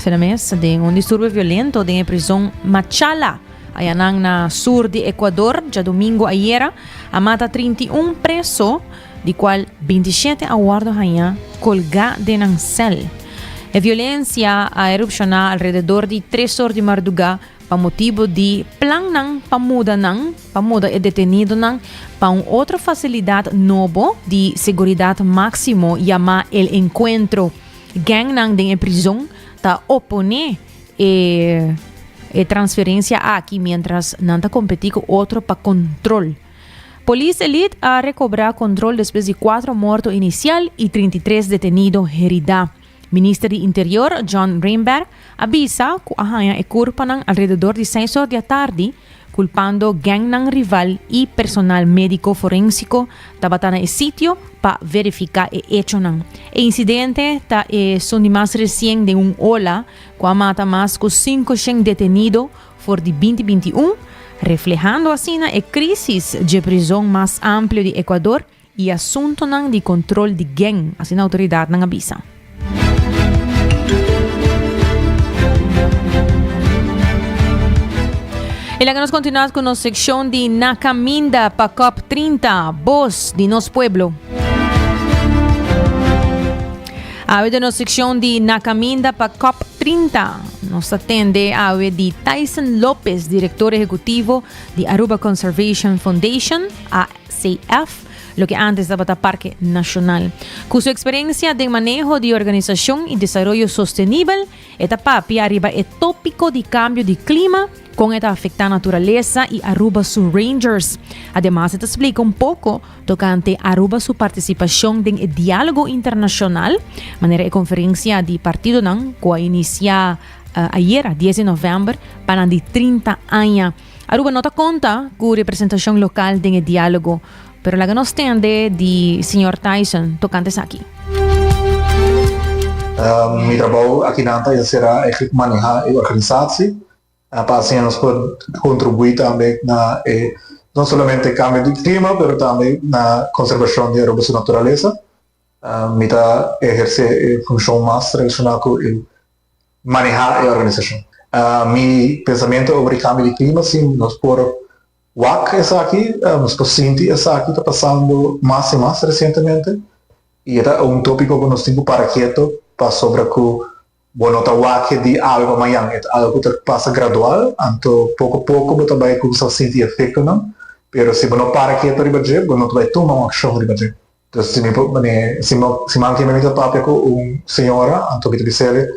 De un disturbio violento en prisión Machala, allá en sur de Ecuador, ya domingo ayer, a mata 31 presos di qual 27 aguardos hanya colgado ng cel. A violência a erupcionar alrededor de 3 horas de madrugada pa motivo de plan ng pamuda e detenido pa outra facilidade novo de seguridade máximo chama El Encuentro. Gang de prisão ta opone e transferência aqui mientras nanta competir com outro pa control. Police Elite a recobrar control depois de 4 mortos inicial e 33 detenidos heridos. Ministro do Interior, John Rainberg, avisa que a haya e curpa ng alrededor de 6 horas da tarde, culpando gang ng rival e personal médico forensico tabata na sitio para verificar o hecho ng. E incidente ta son de mais recente de ola, que mata mais que 500 detenidos for de 2021, reflejando assim a crisis de prisão mais ampla de Equador e assunto ng de control de gang, assim a autoridade ng avisa. E lá nos continuamos com a secção de Na Caminda para COP30, voz de nosso pueblo. A de nossa secção de Na Caminda para COP30 nos atende a de Tyson Lopez, diretor executivo de Aruba Conservation Foundation, ACF, lo que antes estaba Parque Nacional. Con su experiencia de manejo de organización y desarrollo sostenible, esta papi arriba el tópico de cambio de clima con esta afecta naturaleza y Aruba sus Rangers. Además, esta explica un poco tocante Aruba su participación en el diálogo internacional, manera de conferencia de partido que inicia ayer, 10 de noviembre, para de 30 años. Aruba nota conta con representación local en el diálogo, pero la que nos tiende de señor Tyson tocante aquí. Mi trabajo aquí será manejar la organización para así nos poder contribuir también no solamente el cambio de clima, pero también la conservación de la naturaleza. Mi ejerce función más relacionada con el manejar la organización. Mi pensamiento sobre el cambio de clima, si nos por WAC es aquí, nos pacientes es aquí, está pasando más y más recientemente, y era un tópico que nos tengo para quieto, para sobre que, bueno, está WAC de algo mañana, es algo que pasa gradual, entonces poco a poco, pero también que se siente efecto, ¿no? Pero si no para quieto arriba de, bueno, tú vas a tomar una acción arriba de. Entonces, si mantiene mi papá con una señora, entonces que te dice,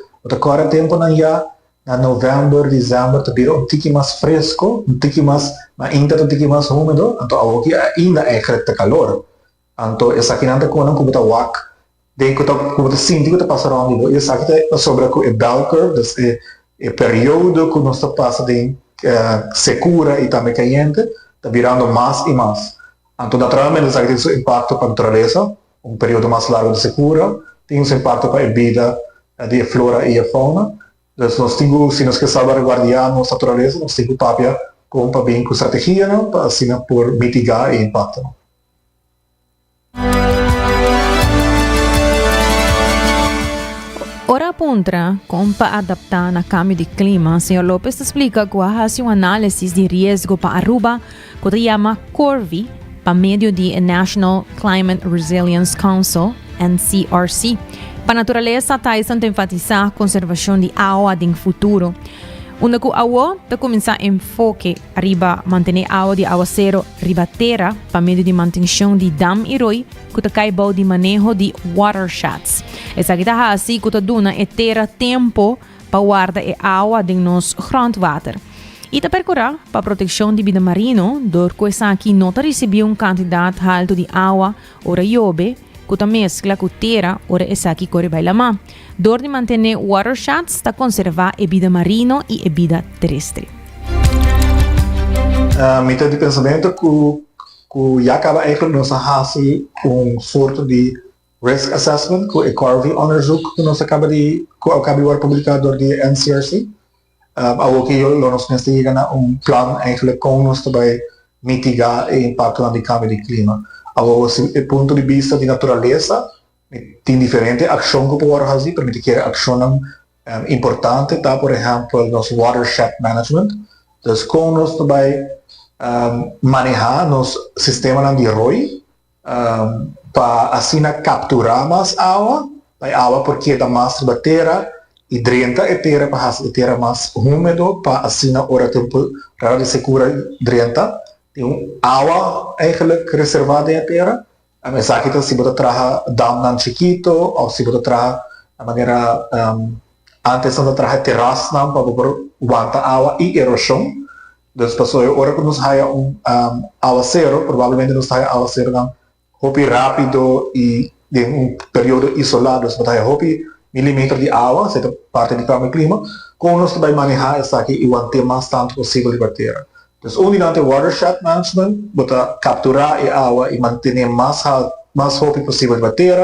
ahora tiempo no ya, en novembro, diciembre, te vira un tiki más fresco, un tiki más húmedo, entonces ainda é de calor. Então, essa aqui não está com como está WAC, daí como está sentindo que está passando e essa aqui está sobre o bell curve, o período que nós está passando de secura e também caliente, está virando mais e mais. Então, naturalmente, essa aqui tem seu impacto para a natureza, um período mais largo de secura, tem seu impacto para a vida de flora e a fauna. Então, nós temos, se nós queremos salvaguardar a nossa natureza, nós temos papel com bem com estratégia, não, para assim por mitigar o impacto. Ora apunta como para adaptar na cambio de clima, Sr. Lopez explica que hace un análisis de riesgo para Aruba que se llama CORVI, para medio de National Climate Resilience Council, NCRC. Para a natureza, Tyson tem enfatizar a conservação de água no futuro. Onde o água está começar a enfoque arriba manter água de aguacero riba terra para meio de manutenção de dam e roi que está caibau de manejo de watersheds. Essa aqui está assim que está dando a terra tempo para guardar a água de nos grondwater. E está percorrer para a proteção de vida marino, dor que essa aqui não está recebendo quantidade alta de água ou chove, que está mescla com terra ou essa aqui corre vai lama. Dor de manter watersheds está conservar a vida marino e a vida terrestre. Mi de pensamento que já acaba eigenlijk nós fazer sorte de risk assessment, que é CORVI onderzoek que nós acaba de publicado door de NCRC. Algo que nós necessitamos plan eigenlijk com nós também mitigar o impacto do cambio de clima. Algo do ponto de vista de natureza, tem diferente ação que podemos fazer, permite que a ação importante está, por exemplo, nosso watershed management. Então, com nós também manejar nosso sistema de ROI, para assim capturar mais água, a água porque dá mais batera e drenta a terra para fazer a terra mais úmido para assim a hora temporada de segura drenta. Tem água eigenlijk reservada na terra. A mensagem é se você traz dam nan chiquito ou se você traz a maneira antes de trazer terraço para aguentar água e erosão. Então, pessoas, agora que nos haya aguacero, provavelmente nos haya aguacero hopi rápido e de período isolado, se haya hopi milímetros de água, essa parte do cambio de clima, como nós vai manejar isso aqui e manter mais tanto possível de bater. Então, durante o watershed management, bota capturar a água e manter mais hopi possível de bater,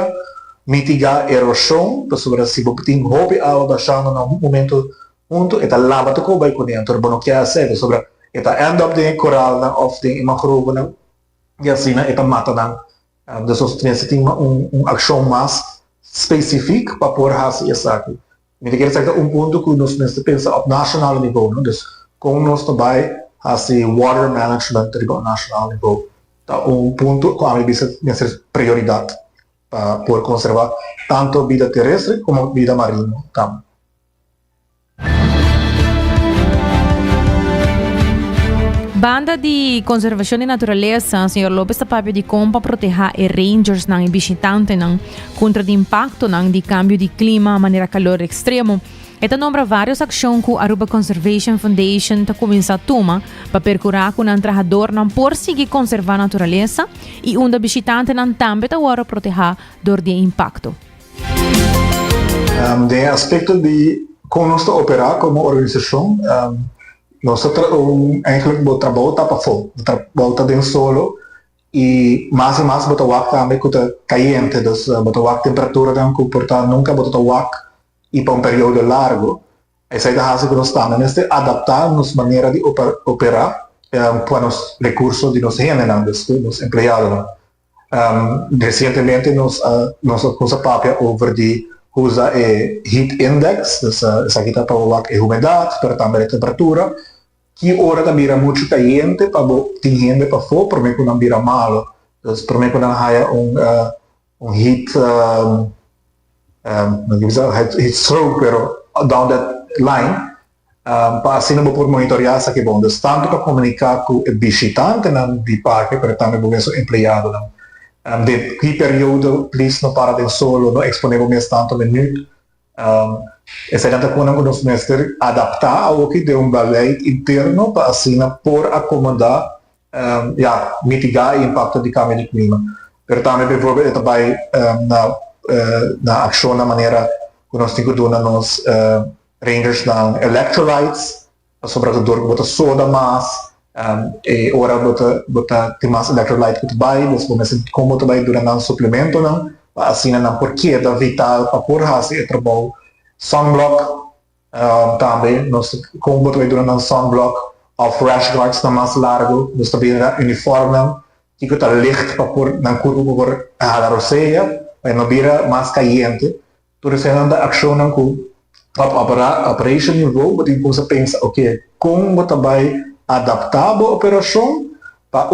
mitigar erosão, pessoas, se você tem hopi água baixando no momento junto, eta lava to ko vai ko dentro, bono kaya se sobre eta end up de coral na of de macro na e assim eta mata na de sustância tem ação mais específica para por fazer isso aqui. Me quer dizer ponto que nós nesse pensa op nacional nível, não? Dus como nós também fazer water management de nacional nível, tá ponto que a mim bisa ser prioridade para por conservar tanto vida terrestre como vida marinha, tá? Banda de Conservação de Natureza, Sr. Lopes Tapapio de Compa proteger e rangers ng visitante ng contra o impacto ng de cambio de clima a maneira calor extremo. Ito nombra vários ações que a Aruba Conservation Foundation está começando a tomar para percurar com um trabajador não por seguir conservar a natureza e onde o visitante não também está proteger do impacto. De aspecto de como nós operar como organização, nós eigenlijk o trabalho está para fora, o trabalho está dentro solo e mais botar o ar também que está caliente, então botar o ar temperatura não comportar nunca botar o ar e para período largo. Essa é a razão que nós estamos neste adaptar nossa maneira de operar para os recursos de nossa gente, dos empregados. Recentemente nós coisa própria over de usa heat index, essa aqui está para o ar e umidade, para também a temperatura, que ora também era muito caliente para ter gente para fora, para mim que não vira malo. Então, para mim que não há heat heat stroke, pero down that line, para assim não vou monitorar essa que bom. Então, tanto para comunicar com o visitante de parque, para também vou ver o empregado. De que período, please, não para de solo, não exponer mais tanto minuto. Essa é a coisa que nós mestres adaptar ao que de balé interno para assim por acomodar, mitigar o impacto de cambio de clima. Pero também também na ação na maneira que nós temos que dar nos rangers na electrolytes, sobretudo botar soda mais. E ora bota tem mais electrolyte que vai, nós vamos como vai durante um suplemento não, assim não porque é vital para por fazer trabalho sunblock também nós como vai durante um sunblock of rash guards na mais largo, nós também uniforme que está licht para por na curva por a roceia, para não vira mais caliente. Por isso anda ação não com operation nível, você tem que pensar, ok, como vai adaptar a operação para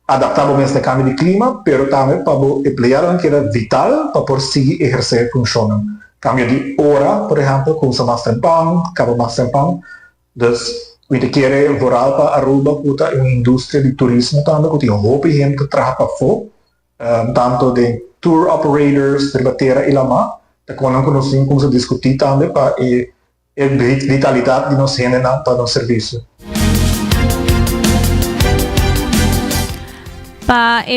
adaptar neste cambio de clima, pero também para o empregado que era vital para por seguir exercer função. Cambio de hora, por exemplo, começa mais tempo, acaba mais tempo. Então, we quer vorar para Aruba, que é uma indústria de turismo também, que tem roupa e gente que trabalha para fora, tanto de tour operators, de bateria e lama, quando nós temos que discutir também para a vitalidade de nossa gente para o nosso serviço.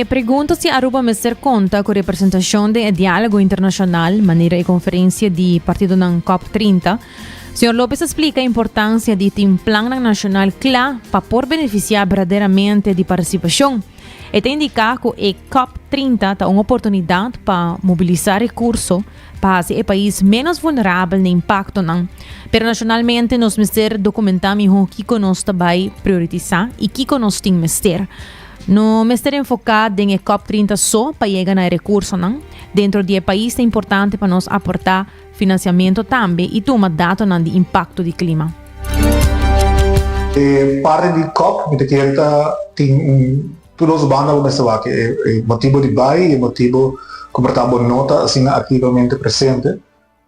Pergunto se Aruba me ser conta com a representação do diálogo internacional, maneira e conferência de partido ng COP30. Sr. Lopes explica a importância de ter um plano nacional claro para por beneficiar verdadeiramente de participação. E indica que a COP30 é uma oportunidade para mobilizar recursos para ser o país menos vulnerável no impacto. Pero nacionalmente, nós mestres documentamos o que nós também priorizar e que nós temos mestre. No mestre enfocado em COP30 só para chegar a recursos, dentro do país é importante para nós aportar financiamento também e tomar dados do impacto do clima. Parte de COP, tem todos os bandas vão pensar que o motivo de bai e o motivo que está nota assim ativamente presente.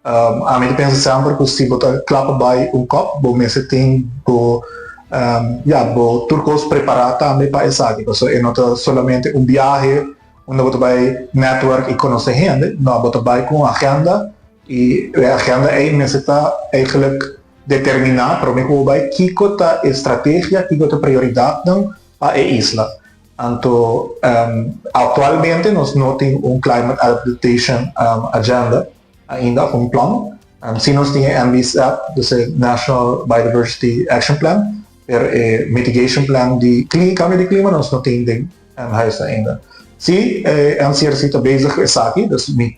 A mim pensa sempre que se você clapa bai copo, você tem turcos preparar também para isso aqui. Porque não é somente viagem onde você vai network e conhecer gente, não, você vai com agenda e a agenda necessita eigenlijk determinar para mim como vai que a estratégia, que a prioridade para a isla. Então, atualmente nós não temos Climate Adaptation Agenda ainda, plano. Se nós temos NBSAP, National Biodiversity Action Plan, Mitigation Plan de cambio de clima, nós não temos ainda. Se a NCRC está bezig is aqui, dus me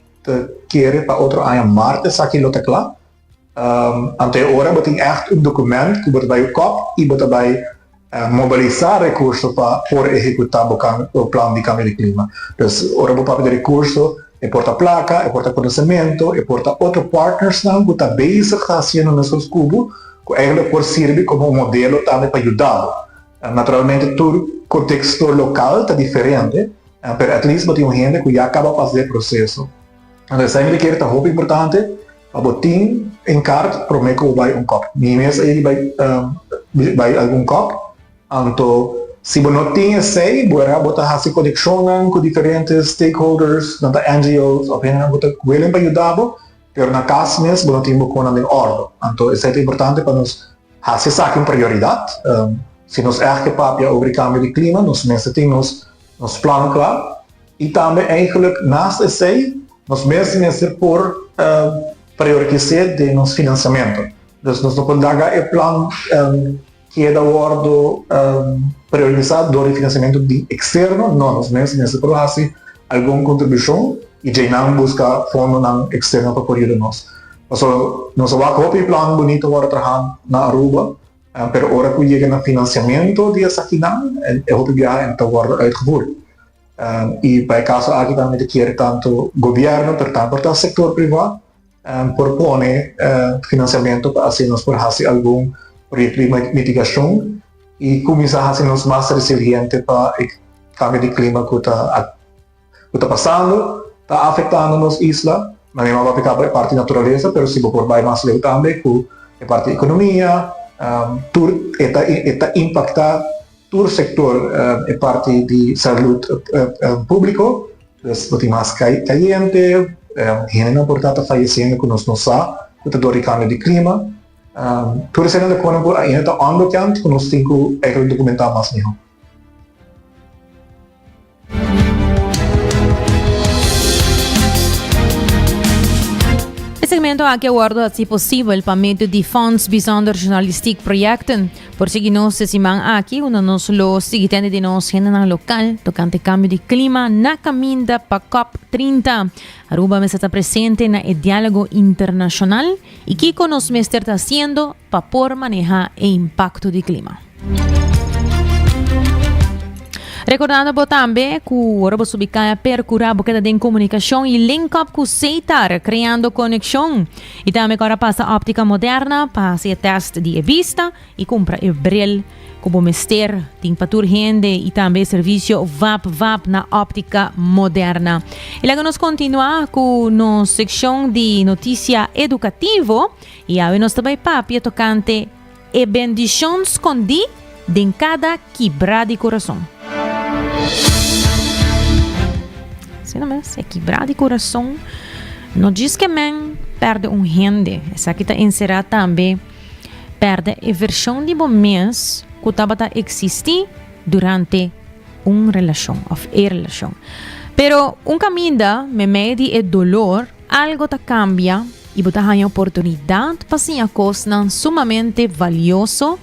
quer para outro ano Marte, aqui lo tecla. Até agora, você tem echt documento que você vai COP e você vai mobilizar recursos para executar o plano de cambio de clima. Então, agora você pode ter recursos, porta placa, porta conhecimento, porta outros partners que estão bezig fazendo nossos cubos, que eigenlijk pode servir como modelo também para ajudar. Naturalmente, todo contexto local está diferente, mas at least você tem gente que já acaba de fazer o processo. Então, sempre que é muito importante, para você em carta, promete que vai COP. Mesmo ele vai algum COP. Então, se você não tem sei, você vai fazer conexão com diferentes stakeholders, NGOs, ou você querem para ajudar, mas na casa mesmo, você tem que ter ordem. Então, isso é importante para nós fazer isso aqui uma prioridade. Se nós ergen papel over o cambio de clima, nós temos nos planos claro. E também, eigenlijk, naast esse, nós mesmos por priorizar de nosso financiamento. Então, nós não podemos dar o plano que é da ordem priorizado do financiamento externo, não, nós mesmos por fazer alguma contribuição e já não buscar fundo externo para apoiar nós. Então, nós vamos ter um plano bonito agora trabalhando na Aruba, mas agora que chega no financiamento dessa aqui, eu vou pegar então agora uitgevoerd. E para caso aqui também quer tanto governo, tanto o setor privado, propõe financiamento para assim nós por fazer algum projeto de mitigação e começar a ser mais resiliente para o cambio de clima que está passando, está afetando nossa isla, mas não vai afetar a parte da natureza, mas se for mais leve também, com a parte da economia, está impactar todo o setor, a parte de saúde pública, você tem mais caliente, gente não pode estar falecendo com nós não sabe, com o cambio de clima. Tudo isso ainda está onbekend, que nós temos que documentar mais nisso. Het segmento aqui aborda, se possível, para meio de fonds bijzonder journalistiek projecten. Por seguir nós esse man aqui, nós lo seguinte de nós na local, tocante cambio de clima, na caminda para COP30. Aruba me está presente na diálogo internacional e que nos está haciendo para por manejar o impacto do clima. Recordando também que o você ubica percurar a boca de comunicação e link up com o CETAR, criando conexão. E também agora passa a óptica moderna, passa o teste de vista e compra o bril, como mester, temperatura rende e também serviço VAP na óptica moderna. E logo nós continuamos com a secção de notícia educativo e aí nós também papia tocante e bendição escondi de cada quebrada de coração. Sim, mas é quebrado de coração. Não diz que man perde rende. Essa aqui está encerrada também. Perde a versão de bom mês que estava a existir durante uma relação, ou a relação. Pero caminho, me meio de dolor, algo te cambia e você tem a oportunidade para ser coisa sumamente valioso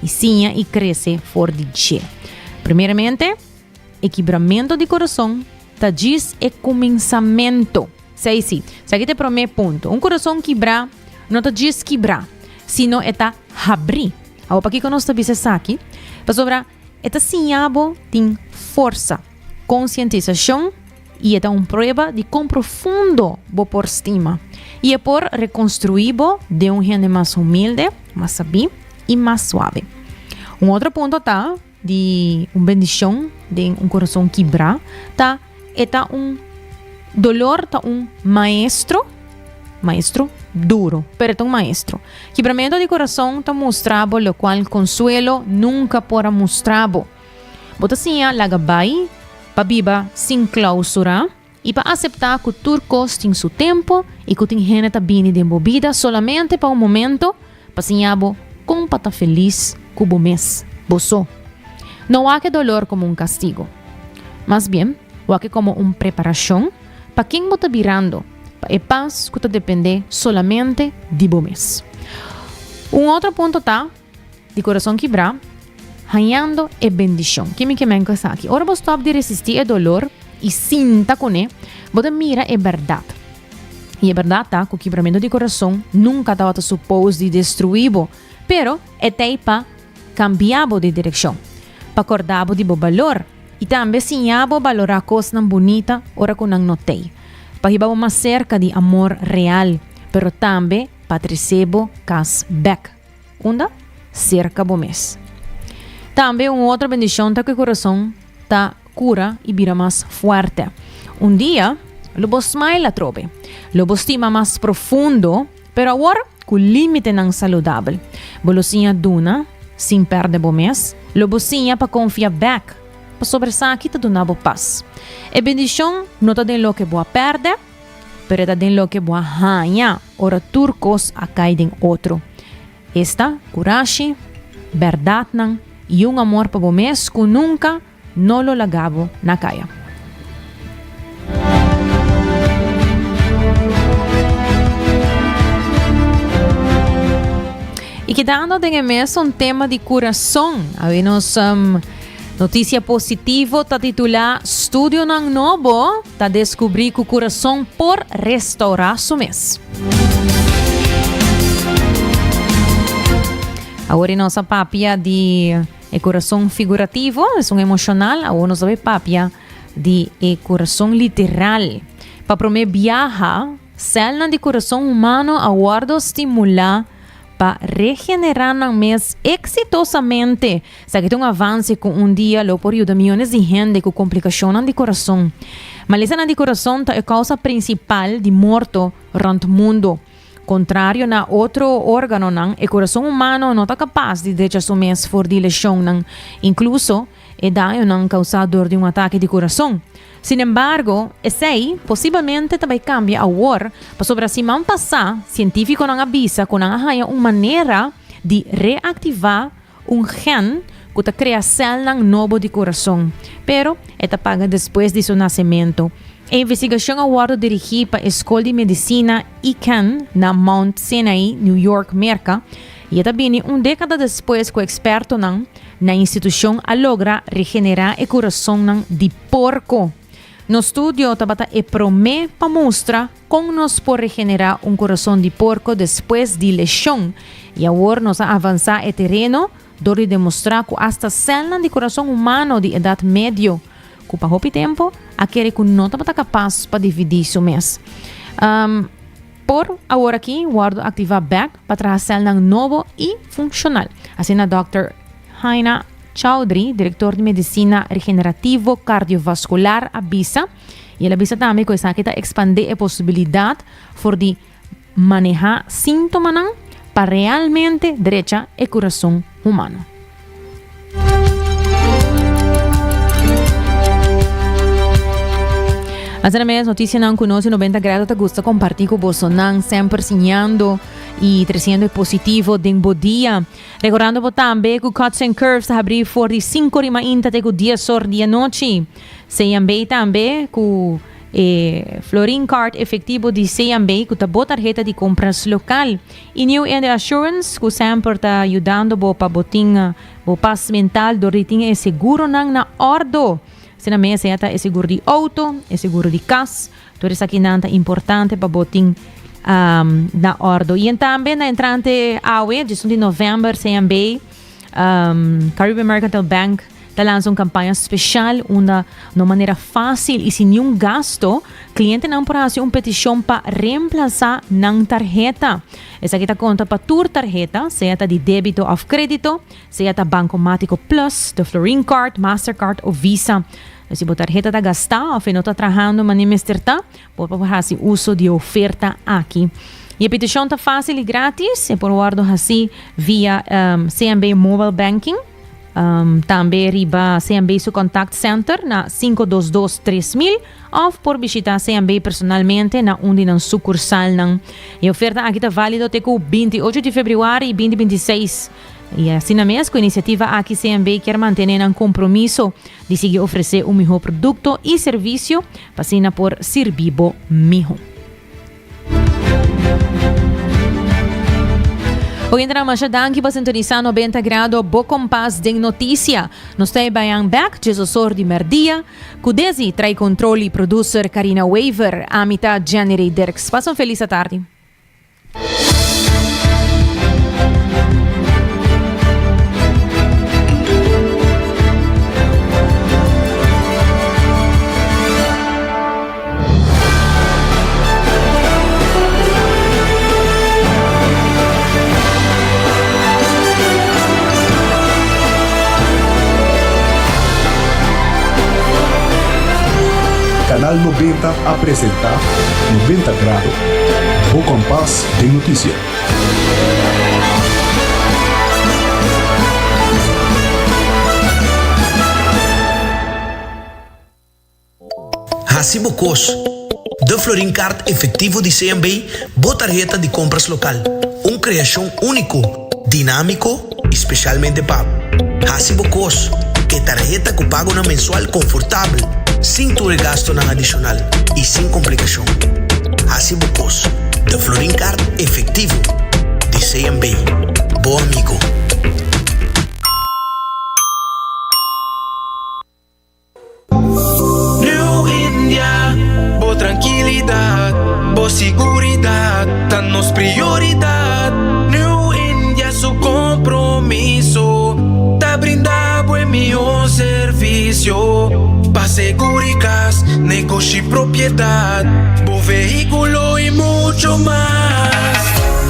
e sim e crescer for de dia. Primeiramente, equilibramento de coração, tá diz é começamento. Sei sim. Isso aqui te promete ponto. Coração quebrar, não tá diz quebrar, sino é tá abrir. Agora, para que nós tá vendo aqui, para sobrar, é tá sinhabo tem força, conscientização e é tá prova de quão profundo bo por estima. E é por reconstruir bo de gente mais humilde, mais sabi e mais suave. Outro ponto tá de bendición de un corazón quebra, ta eta un dolor, ta un maestro duro, pero es un maestro. Quebramento de corazón ta mostrabo, lo cual consuelo nunca podrá mostrabo. Botasia lagabay, pa viva sin clausura, y pa aceptar que turcos tienen su tiempo y que tienen gente bini de movida solamente para un momento, pa sinhabo com pata feliz cubo mes, boso. No hay que dolor como un castigo. Más bien, hay que como una preparación para quien está virando, para el paz que depende solamente de mes. Un otro punto está, de corazón quebrar, hallando e bendición. Que me está aquí. Ahora vos stop de resistir el dolor y sinta con él, vos mira es verdad. Y es verdad tá, que o quebramento de coração nunca estava suposto de destruir, pero é para cambiar de direção, para acordar de valor e também ensinar valorar coisas bonitas, ora que não notei, para ir mais cerca de amor real, pero também para receber cas back, onda cerca do mês. Também outra bendição tá que o coração tá cura e vira mais forte. Dia lo smile la trobe, lo stima mais profundo, pero agora com limite não saudável. Bolosinha duna, sem perder o mês, lo bosinha para confiar back, para sobressar aqui do nabo paz. E bendição não está den lo que boa perder, pero está den lo que boa ganha, ora turcos a cair outro. Esta coragem, verdade não, e amor para o mês que nunca não lo lagabo na caia. E quedando en mes un tema de corazón. Habemos noticia positiva, está titulada Estudio ng Novo, está descobrir que o coração por restaurar su mes. Agora nossa papia de coração figurativo, é emocional, agora nós vamos papia de coração literal. Para promover viaja, célula de coração humano aguardo estimular para regenerar no mês exitosamente. Sabe que tem avance com dia, lo por ayudar milhões de gente com complicações de coração. Maleza de coração é a causa principal de morto durante o mundo. Contrário na outro órgano, o coração humano não está capaz de deixar seu mês fora de lesão, incluso é daño não causador de ataque de coração. Sin embargo, esse possivelmente também cambia a war, para sobre a semana passada, científico não avisa que não há uma maneira de reativar gen que cria célula nova de coração, pero esta paga depois de seu nascimento. A investigação agora dirigida para a Escola de Medicina Icahn na Mount Sinai, New York, América, e também década depois que o experto na instituição a logra regenerar o coração de porco. No estudio tabata promete para mostrar como nos pode regenerar coração de porco depois de lesão. E agora nos avançar o terreno, donde demonstrar que hasta célula de coração humano de idade média, que para pouco tempo, aquele que não está capaz para dividir seu mês. Por agora aqui, guardo ativar back para trazer célula nova e funcional. Assim a Dr. Haina Chowdhury, diretor de medicina regenerativo cardiovascular, avisa, e ele avisa também que essa está expandir a possibilidade de manejar sintomas para realmente derecha o coração humano. As minhas notícias não conhecem 90 graus, te gusta compartilhar com você, sempre sonhando e trazendo positivo dentro do dia. Recordando também que o Cuts and Curves está abrindo por 5 de manhã até o dia sor dia noite. CMB também com Florin Card efetivo de CMB com a boa tarjeta de compras local. E New End Assurance que sempre está ajudando para botinha, o paz mental, do riting é seguro na ordo. Se na mesa é seguro de auto, é seguro de casa, tudo isso aqui é importante para botin na ordo. E também na entrante AUE, de novembro, CMB, Caribbean Mercantile Bank, lanza una campaña especial, una manera fácil y sin ningún gasto. Cliente não por hacer una petición para reemplazar na tarjeta. Esa que conta para tu tarjeta, sea de débito o crédito, sea Bancomático Plus, de Florin Card, Mastercard o Visa. Se a tarjeta está gastada ou não está trabalhando, mas nem pode fazer uso de oferta aqui. E a petição está fácil e grátis, e por guardo assim via CMB Mobile Banking. Também riba CMB seu Contact Center na 522-3000 ou por visitar CMB personalmente na onde na sucursal. E a oferta aqui está válida até o 28 de fevereiro e 2026. E assim mesmo, a iniciativa aqui CMB quer manter um compromisso de seguir oferecer um melhor produto e serviço para por servibo melhor. Hoy entramos a danke para sintonizar 90 grados Bo Compass de notícia. Nos está bem back, Jesus de Merdia. Kudesi trai controle producer Karina Waver, a mitad January Derks. Passa feliz tarde. Canal 90 apresenta 90 grados. Bo Compass de notícia. Hasibo Cos, de Florin Card efetivo de CMB, boa tarjeta de compras local. Uma criação único, dinâmico, especialmente pago. Hasibo Cos, que tarjeta que pago na mensual confortável, sem todo gasto na adicional e sem complicação. Hasibo Cos, de Florin Card efetivo de CMB. Bom amigo. Tranquilidad, boa seguridad, tá nos prioridad. New India su compromiso, tá brindar buen melhor servicio. Pa seguricas, negocio y propiedad, bo vehículo y mucho más.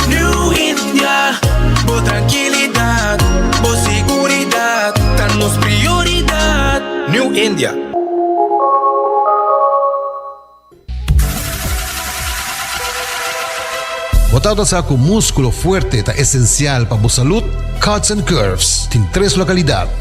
New India, bo tranquilidad, bo seguridad, tá nos prioridad. New India. Botado sa com músculo fuerte está esencial para a saúde, Cuts and Curves tem 3 localidades.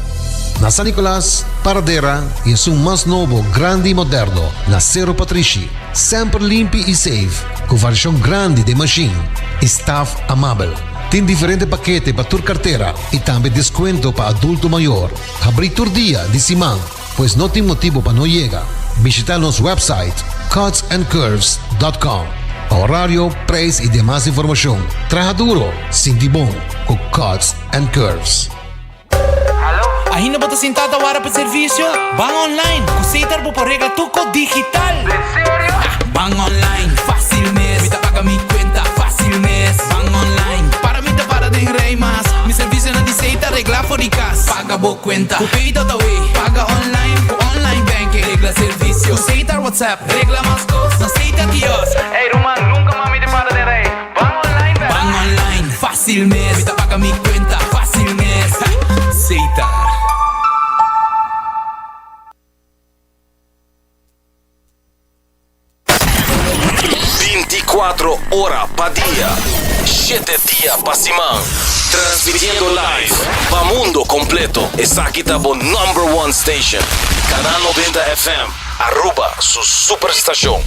Na San Nicolás, Paradera e é um mais novo, grande e moderno, na Cerro Patrici. Sempre limpo e safe, com variação grande de machine. Staff amável. Tem diferentes paquetes para tua carteira e também desconto para adulto maior. Abrir todo dia de semana, pois não tem motivo para não chegar. Visitar nosso website, cutsandcurves.com. Horário, preço e demais informação. Traja duro, sinti bom, com Cuts and Curves. Ainda bota sentada agora para serviço? Van online, cuseitar por rega tuco digital. ¿En serio? Van online, fácil mes. Mita paga mi cuenta, fácil mes. Van online, para mí te para de rei más. Mi servicio na diceita regla foricas. Paga bo cuenta, cupita da way. Paga online, online banking. Regla servicio, cuseitar WhatsApp. Regla más cosas, aceita Dios. Ey, Roman, nunca mami te para de rei. Van online, van online, fácil mes. Mita paga mi cuenta, fácil mes. Ceitar. Quatro horas para dia, 7 dias para semana, transmitiendo live para mundo completo. Essa aqui tá bom #1 station, Canal 90 FM, arroba su superestação.